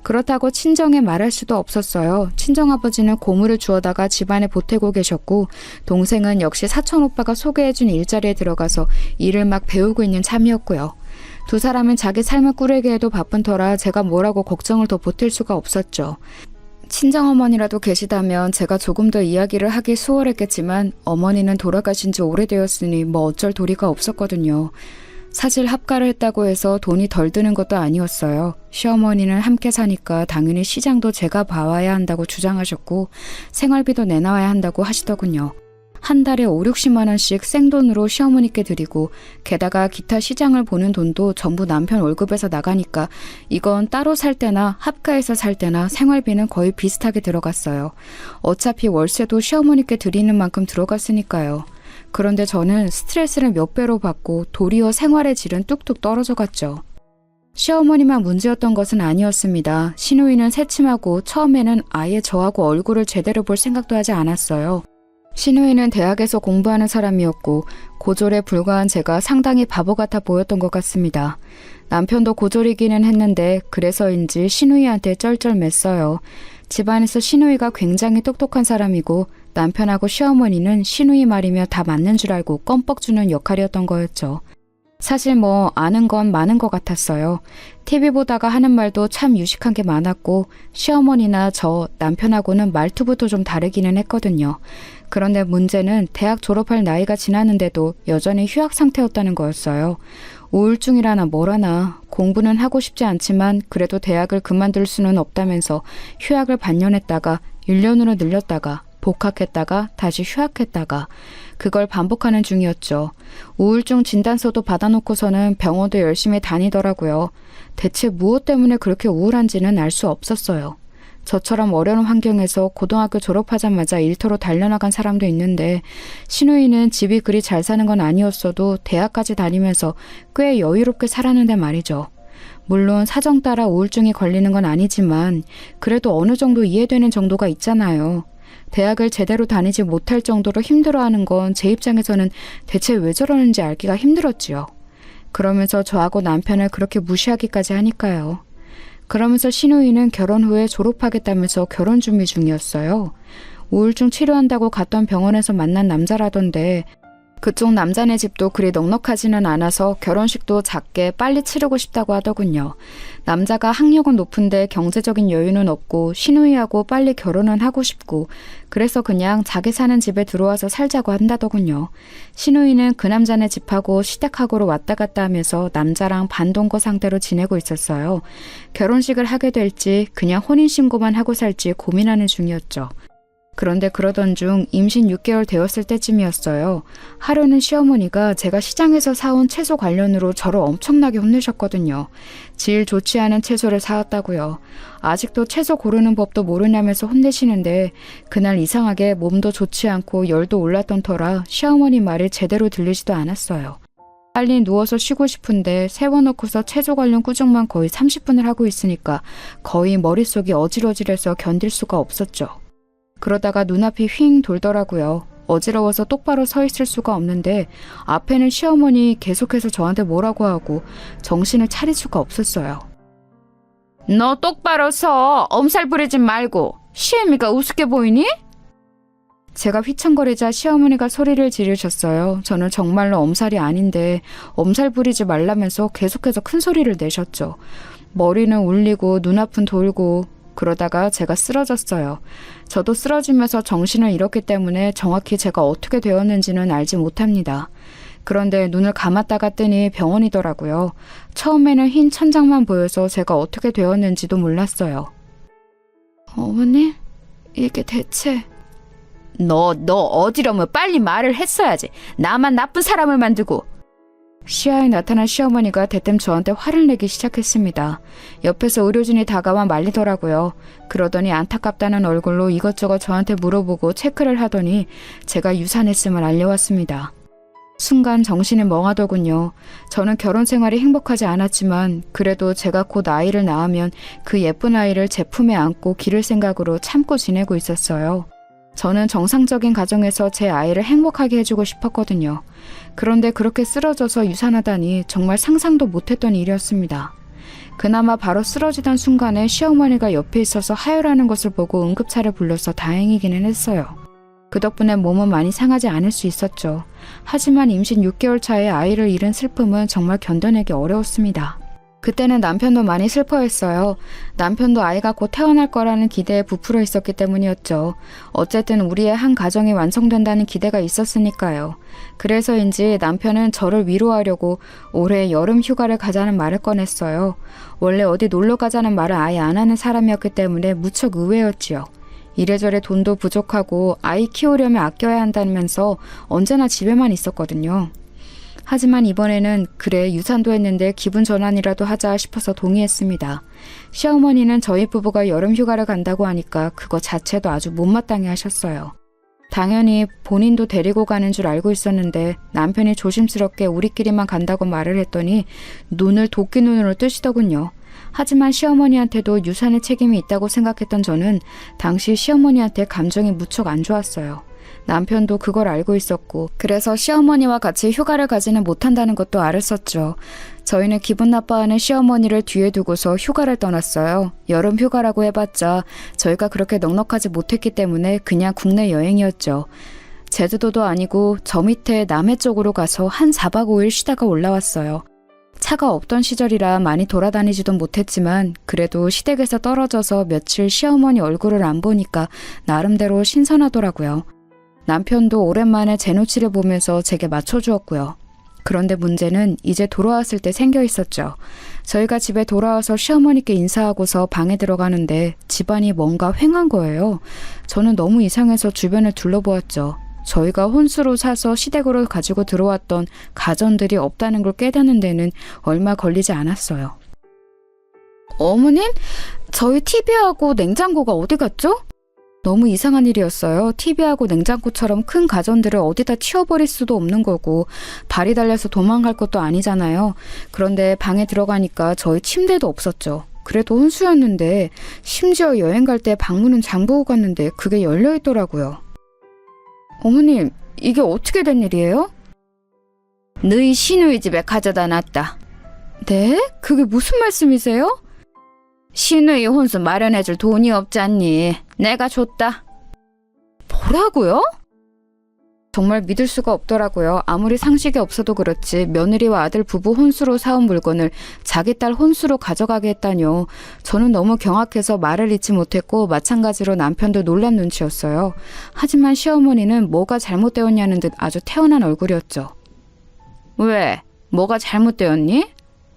그렇다고 친정에 말할 수도 없었어요. 친정아버지는 고물을 주워다가 집안에 보태고 계셨고 동생은 역시 사촌오빠가 소개해준 일자리에 들어가서 일을 막 배우고 있는 참이었고요. 두 사람은 자기 삶을 꾸리기에도 바쁜 터라 제가 뭐라고 걱정을 더 보탤 수가 없었죠. 친정어머니라도 계시다면 제가 조금 더 이야기를 하기 수월했겠지만 어머니는 돌아가신 지 오래되었으니 뭐 어쩔 도리가 없었거든요. 사실 합가를 했다고 해서 돈이 덜 드는 것도 아니었어요. 시어머니는 함께 사니까 당연히 시장도 제가 봐와야 한다고 주장하셨고 생활비도 내놔야 한다고 하시더군요. 한 달에 5, 60만 원씩 생돈으로 시어머니께 드리고 게다가 기타 시장을 보는 돈도 전부 남편 월급에서 나가니까 이건 따로 살 때나 합가해서 살 때나 생활비는 거의 비슷하게 들어갔어요. 어차피 월세도 시어머니께 드리는 만큼 들어갔으니까요. 그런데 저는 스트레스를 몇 배로 받고 도리어 생활의 질은 뚝뚝 떨어져 갔죠. 시어머니만 문제였던 것은 아니었습니다. 시누이는 새침하고 처음에는 아예 저하고 얼굴을 제대로 볼 생각도 하지 않았어요. 시누이는 대학에서 공부하는 사람이었고 고졸에 불과한 제가 상당히 바보 같아 보였던 것 같습니다. 남편도 고졸이기는 했는데 그래서인지 시누이한테 쩔쩔맸어요. 집안에서 시누이가 굉장히 똑똑한 사람이고 남편하고 시어머니는 시누이 말이며 다 맞는 줄 알고 껌뻑 주는 역할이었던 거였죠. 사실 아는 건 많은 것 같았어요. TV 보다가 하는 말도 참 유식한 게 많았고 시어머니나 저 남편하고는 말투부터 좀 다르기는 했거든요. 그런데 문제는 대학 졸업할 나이가 지났는데도 여전히 휴학 상태였다는 거였어요. 우울증이라나 뭐라나 공부는 하고 싶지 않지만 그래도 대학을 그만둘 수는 없다면서 휴학을 반년했다가 1년으로 늘렸다가 복학했다가 다시 휴학했다가 그걸 반복하는 중이었죠. 우울증 진단서도 받아놓고서는 병원도 열심히 다니더라고요. 대체 무엇 때문에 그렇게 우울한지는 알 수 없었어요. 저처럼 어려운 환경에서 고등학교 졸업하자마자 일터로 달려나간 사람도 있는데 시누이는 집이 그리 잘 사는 건 아니었어도 대학까지 다니면서 꽤 여유롭게 살았는데 말이죠. 물론 사정 따라 우울증이 걸리는 건 아니지만 그래도 어느 정도 이해되는 정도가 있잖아요. 대학을 제대로 다니지 못할 정도로 힘들어하는 건 제 입장에서는 대체 왜 저러는지 알기가 힘들었지요. 그러면서 저하고 남편을 그렇게 무시하기까지 하니까요. 그러면서 시누이는 결혼 후에 졸업하겠다면서 결혼 준비 중이었어요. 우울증 치료한다고 갔던 병원에서 만난 남자라던데 그쪽 남자네 집도 그리 넉넉하지는 않아서 결혼식도 작게 빨리 치르고 싶다고 하더군요. 남자가 학력은 높은데 경제적인 여유는 없고 시누이하고 빨리 결혼은 하고 싶고 그래서 그냥 자기 사는 집에 들어와서 살자고 한다더군요. 시누이는 그 남자네 집하고 시댁하고로 왔다 갔다 하면서 남자랑 반동거 상태로 지내고 있었어요. 결혼식을 하게 될지 그냥 혼인신고만 하고 살지 고민하는 중이었죠. 그런데 그러던 중 임신 6개월 되었을 때쯤이었어요. 하루는 시어머니가 제가 시장에서 사온 채소 관련으로 저를 엄청나게 혼내셨거든요. 질 좋지 않은 채소를 사왔다고요. 아직도 채소 고르는 법도 모르냐면서 혼내시는데 그날 이상하게 몸도 좋지 않고 열도 올랐던 터라 시어머니 말이 제대로 들리지도 않았어요. 빨리 누워서 쉬고 싶은데 세워놓고서 채소 관련 꾸중만 거의 30분을 하고 있으니까 거의 머릿속이 어질어질해서 견딜 수가 없었죠. 그러다가 눈앞이 휙 돌더라고요. 어지러워서 똑바로 서 있을 수가 없는데 앞에는 시어머니 계속해서 저한테 뭐라고 하고 정신을 차릴 수가 없었어요. 너 똑바로 서! 엄살 부리지 말고! 시애미가 우습게 보이니? 제가 휘청거리자 시어머니가 소리를 지르셨어요. 저는 정말로 엄살이 아닌데 엄살 부리지 말라면서 계속해서 큰 소리를 내셨죠. 머리는 울리고 눈앞은 돌고 그러다가 제가 쓰러졌어요. 저도 쓰러지면서 정신을 잃었기 때문에 정확히 제가 어떻게 되었는지는 알지 못합니다. 그런데 눈을 감았다가 뜨니 병원이더라고요. 처음에는 흰 천장만 보여서 제가 어떻게 되었는지도 몰랐어요. 어머님? 이게 대체... 너 어지러면 빨리 말을 했어야지. 나만 나쁜 사람을 만들고... 시야에 나타난 시어머니가 대뜸 저한테 화를 내기 시작했습니다. 옆에서 의료진이 다가와 말리더라고요. 그러더니 안타깝다는 얼굴로 이것저것 저한테 물어보고 체크를 하더니 제가 유산했음을 알려왔습니다. 순간 정신이 멍하더군요. 저는 결혼 생활이 행복하지 않았지만 그래도 제가 곧 아이를 낳으면 그 예쁜 아이를 제 품에 안고 기를 생각으로 참고 지내고 있었어요. 저는 정상적인 가정에서 제 아이를 행복하게 해주고 싶었거든요. 그런데 그렇게 쓰러져서 유산하다니 정말 상상도 못했던 일이었습니다. 그나마 바로 쓰러지던 순간에 시어머니가 옆에 있어서 하혈하는 것을 보고 응급차를 불러서 다행이기는 했어요. 그 덕분에 몸은 많이 상하지 않을 수 있었죠. 하지만 임신 6개월 차에 아이를 잃은 슬픔은 정말 견뎌내기 어려웠습니다. 그때는 남편도 많이 슬퍼했어요. 남편도 아이가 곧 태어날 거라는 기대에 부풀어 있었기 때문이었죠. 어쨌든 우리의 한 가정이 완성된다는 기대가 있었으니까요. 그래서인지 남편은 저를 위로하려고 올해 여름 휴가를 가자는 말을 꺼냈어요. 원래 어디 놀러 가자는 말을 아예 안 하는 사람이었기 때문에 무척 의외였지요. 이래저래 돈도 부족하고 아이 키우려면 아껴야 한다면서 언제나 집에만 있었거든요. 하지만 이번에는 그래 유산도 했는데 기분 전환이라도 하자 싶어서 동의했습니다. 시어머니는 저희 부부가 여름 휴가를 간다고 하니까 그거 자체도 아주 못마땅해 하셨어요. 당연히 본인도 데리고 가는 줄 알고 있었는데 남편이 조심스럽게 우리끼리만 간다고 말을 했더니 눈을 도끼 눈으로 뜨시더군요. 하지만 시어머니한테도 유산의 책임이 있다고 생각했던 저는 당시 시어머니한테 감정이 무척 안 좋았어요. 남편도 그걸 알고 있었고 그래서 시어머니와 같이 휴가를 가지는 못한다는 것도 알았었죠. 저희는 기분 나빠하는 시어머니를 뒤에 두고서 휴가를 떠났어요. 여름 휴가라고 해봤자 저희가 그렇게 넉넉하지 못했기 때문에 그냥 국내 여행이었죠. 제주도도 아니고 저 밑에 남해 쪽으로 가서 한 4박 5일 쉬다가 올라왔어요. 차가 없던 시절이라 많이 돌아다니지도 못했지만 그래도 시댁에서 떨어져서 며칠 시어머니 얼굴을 안 보니까 나름대로 신선하더라고요. 남편도 오랜만에 제 눈치를 보면서 제게 맞춰주었고요. 그런데 문제는 이제 돌아왔을 때 생겨 있었죠. 저희가 집에 돌아와서 시어머니께 인사하고서 방에 들어가는데 집안이 뭔가 휑한 거예요. 저는 너무 이상해서 주변을 둘러보았죠. 저희가 혼수로 사서 시댁으로 가지고 들어왔던 가전들이 없다는 걸 깨닫는 데는 얼마 걸리지 않았어요. 어머님? 저희 TV하고 냉장고가 어디 갔죠? 너무 이상한 일이었어요. TV하고 냉장고처럼 큰 가전들을 어디다 치워버릴 수도 없는 거고 발이 달려서 도망갈 것도 아니잖아요. 그런데 방에 들어가니까 저희 침대도 없었죠. 그래도 혼수였는데 심지어 여행 갈 때 방문은 잠그고 갔는데 그게 열려있더라고요. 어머님, 이게 어떻게 된 일이에요? 너희 시누이 집에 가져다 놨다. 네? 그게 무슨 말씀이세요? 시누이 혼수 마련해줄 돈이 없잖니. 내가 줬다. 뭐라고요? 정말 믿을 수가 없더라고요. 아무리 상식이 없어도 그렇지 며느리와 아들 부부 혼수로 사온 물건을 자기 딸 혼수로 가져가게 했다뇨. 저는 너무 경악해서 말을 잇지 못했고 마찬가지로 남편도 놀란 눈치였어요. 하지만 시어머니는 뭐가 잘못되었냐는 듯 아주 태어난 얼굴이었죠. 왜? 뭐가 잘못되었니?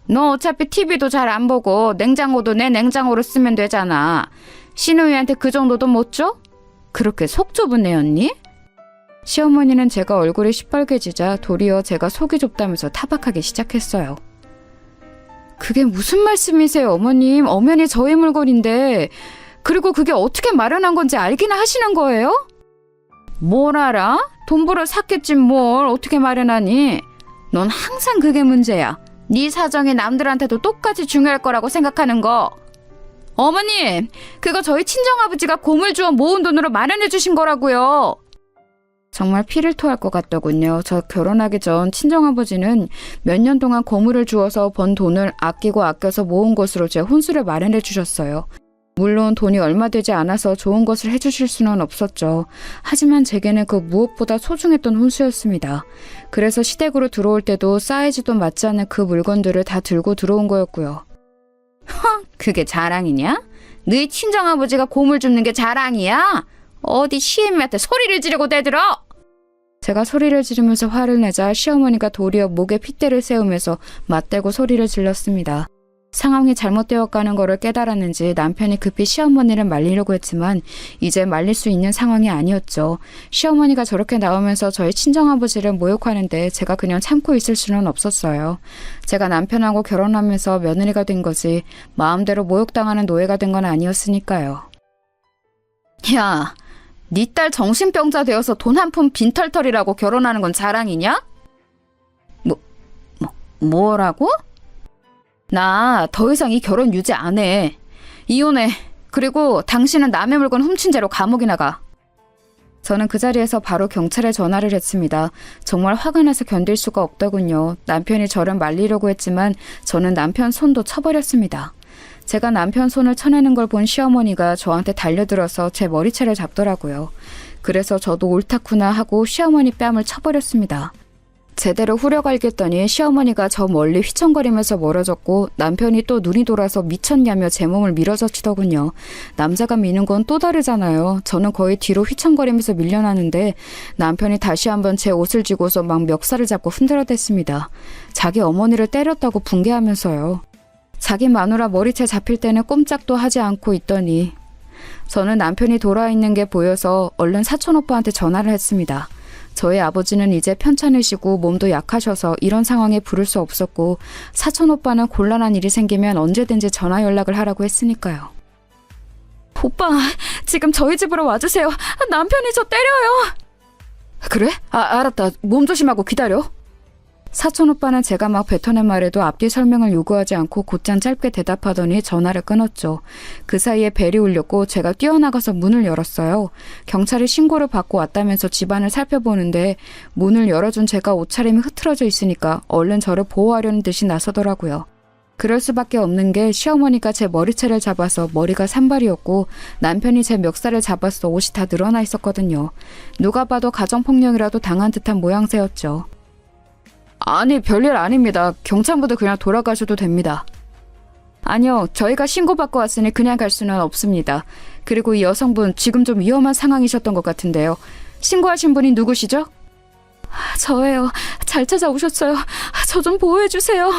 너 어차피 TV도 잘 안 보고 냉장고도 내 냉장고로 쓰면 되잖아. 시누이한테 그 정도도 못 줘? 그렇게 속 좁은 애였니? 시어머니는 제가 얼굴이 시뻘개지자 도리어 제가 속이 좁다면서 타박하기 시작했어요. 그게 무슨 말씀이세요, 어머님? 엄연히 저희 물건인데. 그리고 그게 어떻게 마련한 건지 알기나 하시는 거예요? 뭘 알아? 돈 벌어 샀겠지 뭘 어떻게 마련하니? 넌 항상 그게 문제야. 네 사정이 남들한테도 똑같이 중요할 거라고 생각하는 거. 어머님, 그거 저희 친정아버지가 공을 주어 모은 돈으로 마련해 주신 거라고요. 정말 피를 토할 것 같더군요. 저 결혼하기 전 친정아버지는 몇 년 동안 고물을 주어서 번 돈을 아끼고 아껴서 모은 것으로 제 혼수를 마련해 주셨어요. 물론 돈이 얼마 되지 않아서 좋은 것을 해주실 수는 없었죠. 하지만 제게는 그 무엇보다 소중했던 혼수였습니다. 그래서 시댁으로 들어올 때도 사이즈도 맞지 않는 그 물건들을 다 들고 들어온 거였고요. 허, 그게 자랑이냐? 너희 친정아버지가 고물 줍는 게 자랑이야? 어디 시애미한테 소리를 지르고 대들어? 제가 소리를 지르면서 화를 내자 시어머니가 도리어 목에 핏대를 세우면서 맞대고 소리를 질렀습니다. 상황이 잘못되어 가는 거를 깨달았는지 남편이 급히 시어머니를 말리려고 했지만 이제 말릴 수 있는 상황이 아니었죠. 시어머니가 저렇게 나오면서 저희 친정아버지를 모욕하는데 제가 그냥 참고 있을 수는 없었어요. 제가 남편하고 결혼하면서 며느리가 된 거지 마음대로 모욕당하는 노예가 된 건 아니었으니까요. 야, 네 딸 정신병자 되어서 돈 한 푼 빈털털이라고 결혼하는 건 자랑이냐? 뭐라고? 나 더 이상 이 결혼 유지 안 해. 이혼해. 그리고 당신은 남의 물건 훔친 죄로 감옥이나 가. 저는 그 자리에서 바로 경찰에 전화를 했습니다. 정말 화가 나서 견딜 수가 없더군요. 남편이 저를 말리려고 했지만 저는 남편 손도 쳐버렸습니다. 제가 남편 손을 쳐내는 걸 본 시어머니가 저한테 달려들어서 제 머리채를 잡더라고요. 그래서 저도 옳다구나 하고 시어머니 뺨을 쳐버렸습니다. 제대로 후려갈겼더니 시어머니가 저 멀리 휘청거리면서 멀어졌고 남편이 또 눈이 돌아서 미쳤냐며 제 몸을 밀어젖히더군요. 남자가 미는 건 또 다르잖아요. 저는 거의 뒤로 휘청거리면서 밀려나는데 남편이 다시 한번 제 옷을 쥐고서 막 멱살을 잡고 흔들어댔습니다. 자기 어머니를 때렸다고 붕괴하면서요. 자기 마누라 머리채 잡힐 때는 꼼짝도 하지 않고 있더니 저는 남편이 돌아와 있는 게 보여서 얼른 사촌 오빠한테 전화를 했습니다. 저희 아버지는 이제 편찮으시고 몸도 약하셔서 이런 상황에 부를 수 없었고 사촌 오빠는 곤란한 일이 생기면 언제든지 전화 연락을 하라고 했으니까요. 오빠, 지금 저희 집으로 와주세요. 남편이 저 때려요. 그래? 알았다. 몸 조심하고 기다려. 사촌 오빠는 제가 막 뱉어낸 말에도 앞뒤 설명을 요구하지 않고 곧장 짧게 대답하더니 전화를 끊었죠. 그 사이에 벨이 울렸고 제가 뛰어나가서 문을 열었어요. 경찰이 신고를 받고 왔다면서 집안을 살펴보는데 문을 열어준 제가 옷차림이 흐트러져 있으니까 얼른 저를 보호하려는 듯이 나서더라고요. 그럴 수밖에 없는 게 시어머니가 제 머리채를 잡아서 머리가 산발이었고 남편이 제 멱살을 잡아서 옷이 다 늘어나 있었거든요. 누가 봐도 가정폭력이라도 당한 듯한 모양새였죠. 아니, 별일 아닙니다. 경찰분들 그냥 돌아가셔도 됩니다. 아니요, 저희가 신고받고 왔으니 그냥 갈 수는 없습니다. 그리고 이 여성분 지금 좀 위험한 상황이셨던 것 같은데요. 신고하신 분이 누구시죠? 저예요. 잘 찾아오셨어요. 저 좀 보호해주세요.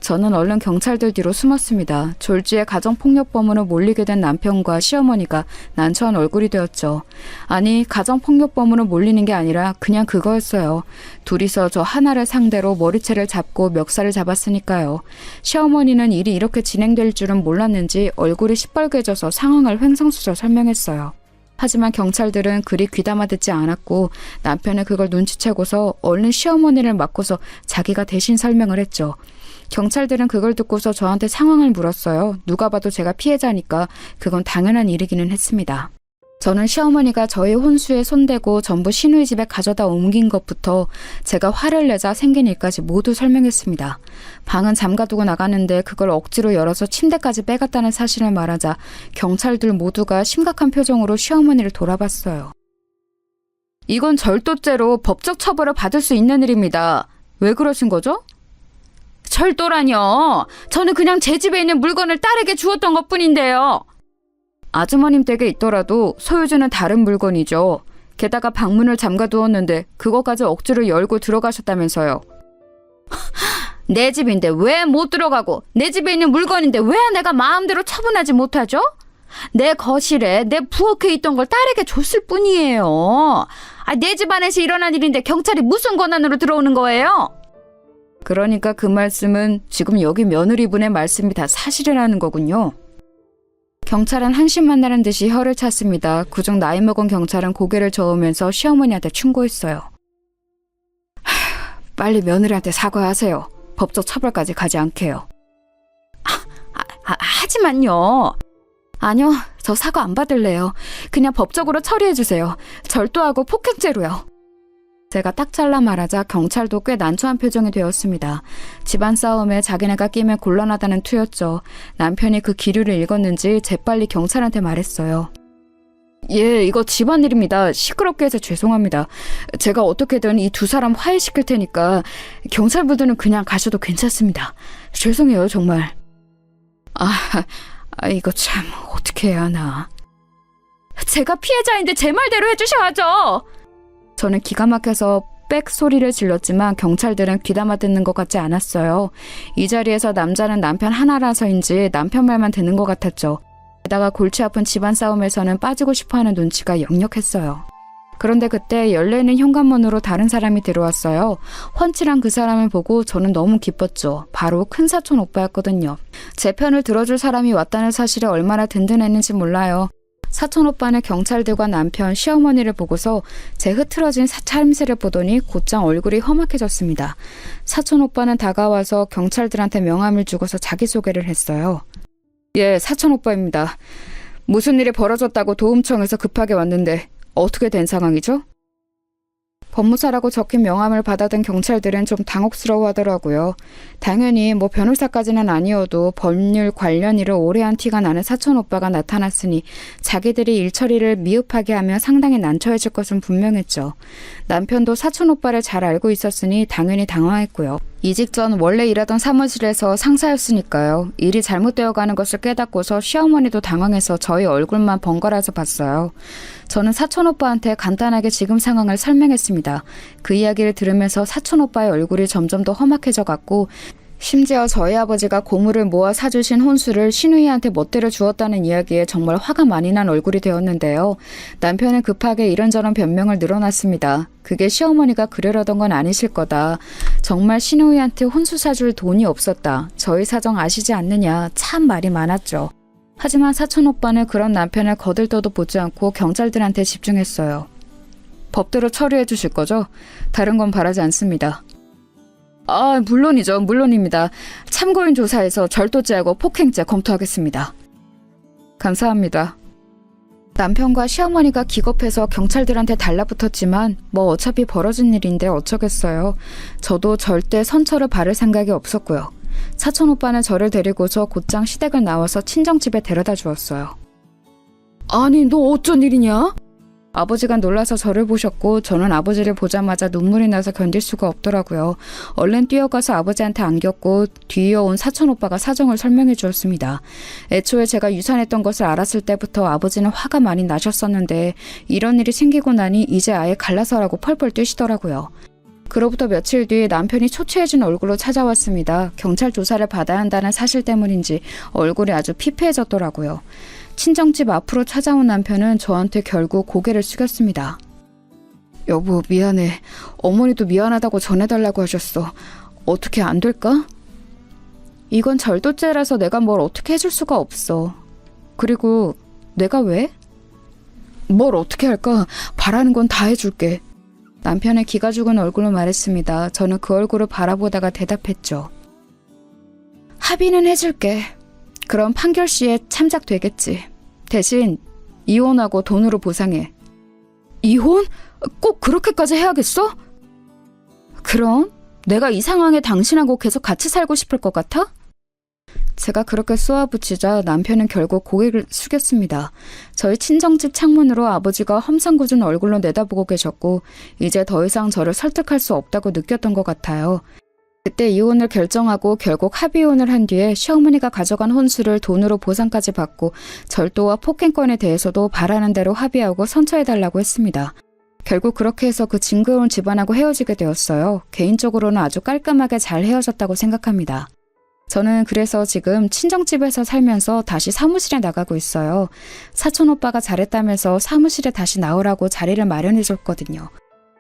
저는 얼른 경찰들 뒤로 숨었습니다. 졸지에 가정폭력범으로 몰리게 된 남편과 시어머니가 난처한 얼굴이 되었죠. 아니, 가정폭력범으로 몰리는 게 아니라 그냥 그거였어요. 둘이서 저 하나를 상대로 머리채를 잡고 멱살을 잡았으니까요. 시어머니는 일이 이렇게 진행될 줄은 몰랐는지 얼굴이 시뻘개져서 상황을 횡성수설 설명했어요. 하지만 경찰들은 그리 귀담아 듣지 않았고 남편은 그걸 눈치채고서 얼른 시어머니를 맡고서 자기가 대신 설명을 했죠. 경찰들은 그걸 듣고서 저한테 상황을 물었어요. 누가 봐도 제가 피해자니까 그건 당연한 일이기는 했습니다. 저는 시어머니가 저희 혼수에 손대고 전부 시누이 집에 가져다 옮긴 것부터 제가 화를 내자 생긴 일까지 모두 설명했습니다. 방은 잠가두고 나가는데 그걸 억지로 열어서 침대까지 빼갔다는 사실을 말하자 경찰들 모두가 심각한 표정으로 시어머니를 돌아봤어요. 이건 절도죄로 법적 처벌을 받을 수 있는 일입니다. 왜 그러신 거죠? 절도라뇨. 저는 그냥 제 집에 있는 물건을 딸에게 주었던 것뿐인데요. 아주머님 댁에 있더라도 소유주는 다른 물건이죠. 게다가 방문을 잠가두었는데 그거까지 억지로 열고 들어가셨다면서요. 내 집인데 왜 못 들어가고 내 집에 있는 물건인데 왜 내가 마음대로 처분하지 못하죠? 내 거실에 내 부엌에 있던 걸 딸에게 줬을 뿐이에요. 내 집 안에서 일어난 일인데 경찰이 무슨 권한으로 들어오는 거예요? 그러니까 그 말씀은 지금 여기 며느리분의 말씀이 다 사실이라는 거군요. 경찰은 한심만 나는 듯이 혀를 찼습니다. 그중 나이 먹은 경찰은 고개를 저으면서 시어머니한테 충고했어요. 빨리 며느리한테 사과하세요. 법적 처벌까지 가지 않게요. 하지만요. 아니요, 저 사과 안 받을래요. 그냥 법적으로 처리해주세요. 절도하고 폭행죄로요. 제가 딱 잘라 말하자 경찰도 꽤 난처한 표정이 되었습니다. 집안 싸움에 자기네가 끼면 곤란하다는 투였죠. 남편이 그 기류를 읽었는지 재빨리 경찰한테 말했어요. 예, 이거 집안일입니다. 시끄럽게 해서 죄송합니다. 제가 어떻게든 이 두 사람 화해시킬 테니까 경찰분들은 그냥 가셔도 괜찮습니다. 죄송해요, 정말. 이거 참 어떻게 해야 하나. 제가 피해자인데 제 말대로 해주셔야죠. 저는 기가 막혀서 빽 소리를 질렀지만 경찰들은 귀담아 듣는 것 같지 않았어요. 이 자리에서 남자는 남편 하나라서인지 남편 말만 듣는 것 같았죠. 게다가 골치 아픈 집안 싸움에서는 빠지고 싶어하는 눈치가 역력했어요. 그런데 그때 열려있는 현관문으로 다른 사람이 들어왔어요. 훤칠한 그 사람을 보고 저는 너무 기뻤죠. 바로 큰사촌 오빠였거든요. 제 편을 들어줄 사람이 왔다는 사실에 얼마나 든든했는지 몰라요. 사촌 오빠는 경찰들과 남편, 시어머니를 보고서 제 흐트러진 차림새를 보더니 곧장 얼굴이 험악해졌습니다. 사촌 오빠는 다가와서 경찰들한테 명함을 주고서 자기소개를 했어요. 예, 사촌 오빠입니다. 무슨 일이 벌어졌다고 도움청에서 급하게 왔는데 어떻게 된 상황이죠? 법무사라고 적힌 명함을 받아든 경찰들은 좀 당혹스러워하더라고요. 당연히 변호사까지는 아니어도 법률 관련 일을 오래 한 티가 나는 사촌 오빠가 나타났으니 자기들이 일 처리를 미흡하게 하면 상당히 난처해질 것은 분명했죠. 남편도 사촌 오빠를 잘 알고 있었으니 당연히 당황했고요. 이직 전 원래 일하던 사무실에서 상사였으니까요. 일이 잘못되어 가는 것을 깨닫고서 시어머니도 당황해서 저희 얼굴만 번갈아서 봤어요. 저는 사촌 오빠한테 간단하게 지금 상황을 설명했습니다. 그 이야기를 들으면서 사촌 오빠의 얼굴이 점점 더 험악해져 갔고 심지어 저희 아버지가 고물을 모아 사주신 혼수를 신우이한테 멋대로 주었다는 이야기에 정말 화가 많이 난 얼굴이 되었는데요. 남편은 급하게 이런저런 변명을 늘어놨습니다. 그게 시어머니가 그러려던 건 아니실 거다. 정말 신우이한테 혼수 사줄 돈이 없었다. 저희 사정 아시지 않느냐. 참 말이 많았죠. 하지만 사촌 오빠는 그런 남편을 거들떠도 보지 않고 경찰들한테 집중했어요. 법대로 처리해 주실 거죠? 다른 건 바라지 않습니다. 아, 물론이죠. 물론입니다. 참고인 조사에서 절도죄하고 폭행죄 검토하겠습니다. 감사합니다. 남편과 시어머니가 기겁해서 경찰들한테 달라붙었지만 뭐 어차피 벌어진 일인데 어쩌겠어요. 저도 절대 선처를 바를 생각이 없었고요. 사촌 오빠는 저를 데리고서 곧장 시댁을 나와서 친정집에 데려다 주었어요. 아니, 너 어쩐 일이냐? 아버지가 놀라서 저를 보셨고 저는 아버지를 보자마자 눈물이 나서 견딜 수가 없더라고요. 얼른 뛰어가서 아버지한테 안겼고 뒤이어온 사촌 오빠가 사정을 설명해 주었습니다. 애초에 제가 유산했던 것을 알았을 때부터 아버지는 화가 많이 나셨었는데 이런 일이 생기고 나니 이제 아예 갈라서라고 펄펄 뛰시더라고요. 그로부터 며칠 뒤 남편이 초췌해진 얼굴로 찾아왔습니다. 경찰 조사를 받아야 한다는 사실 때문인지 얼굴이 아주 피폐해졌더라고요. 친정집 앞으로 찾아온 남편은 저한테 결국 고개를 숙였습니다. 여보, 미안해. 어머니도 미안하다고 전해달라고 하셨어. 어떻게 안 될까? 이건 절도죄라서 내가 뭘 어떻게 해줄 수가 없어. 그리고 내가 왜? 뭘 어떻게 할까? 바라는 건 다 해줄게. 남편의 기가 죽은 얼굴로 말했습니다. 저는 그 얼굴을 바라보다가 대답했죠. 합의는 해줄게. 그럼 판결 시에 참작되겠지. 대신 이혼하고 돈으로 보상해. 이혼? 꼭 그렇게까지 해야겠어? 그럼 내가 이 상황에 당신하고 계속 같이 살고 싶을 것 같아? 제가 그렇게 쏘아붙이자 남편은 결국 고개를 숙였습니다. 저희 친정집 창문으로 아버지가 험상궂은 얼굴로 내다보고 계셨고 이제 더 이상 저를 설득할 수 없다고 느꼈던 것 같아요. 그때 이혼을 결정하고 결국 합의혼을 한 뒤에 시어머니가 가져간 혼수를 돈으로 보상까지 받고 절도와 폭행권에 대해서도 바라는 대로 합의하고 선처해달라고 했습니다. 결국 그렇게 해서 그 징그러운 집안하고 헤어지게 되었어요. 개인적으로는 아주 깔끔하게 잘 헤어졌다고 생각합니다. 저는 그래서 지금 친정집에서 살면서 다시 사무실에 나가고 있어요. 사촌 오빠가 잘했다면서 사무실에 다시 나오라고 자리를 마련해줬거든요.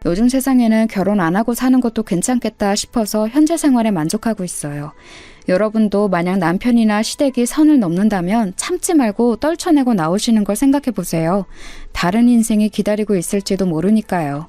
요즘 세상에는 결혼 안 하고 사는 것도 괜찮겠다 싶어서 현재 생활에 만족하고 있어요. 여러분도 만약 남편이나 시댁이 선을 넘는다면 참지 말고 떨쳐내고 나오시는 걸 생각해 보세요. 다른 인생이 기다리고 있을지도 모르니까요.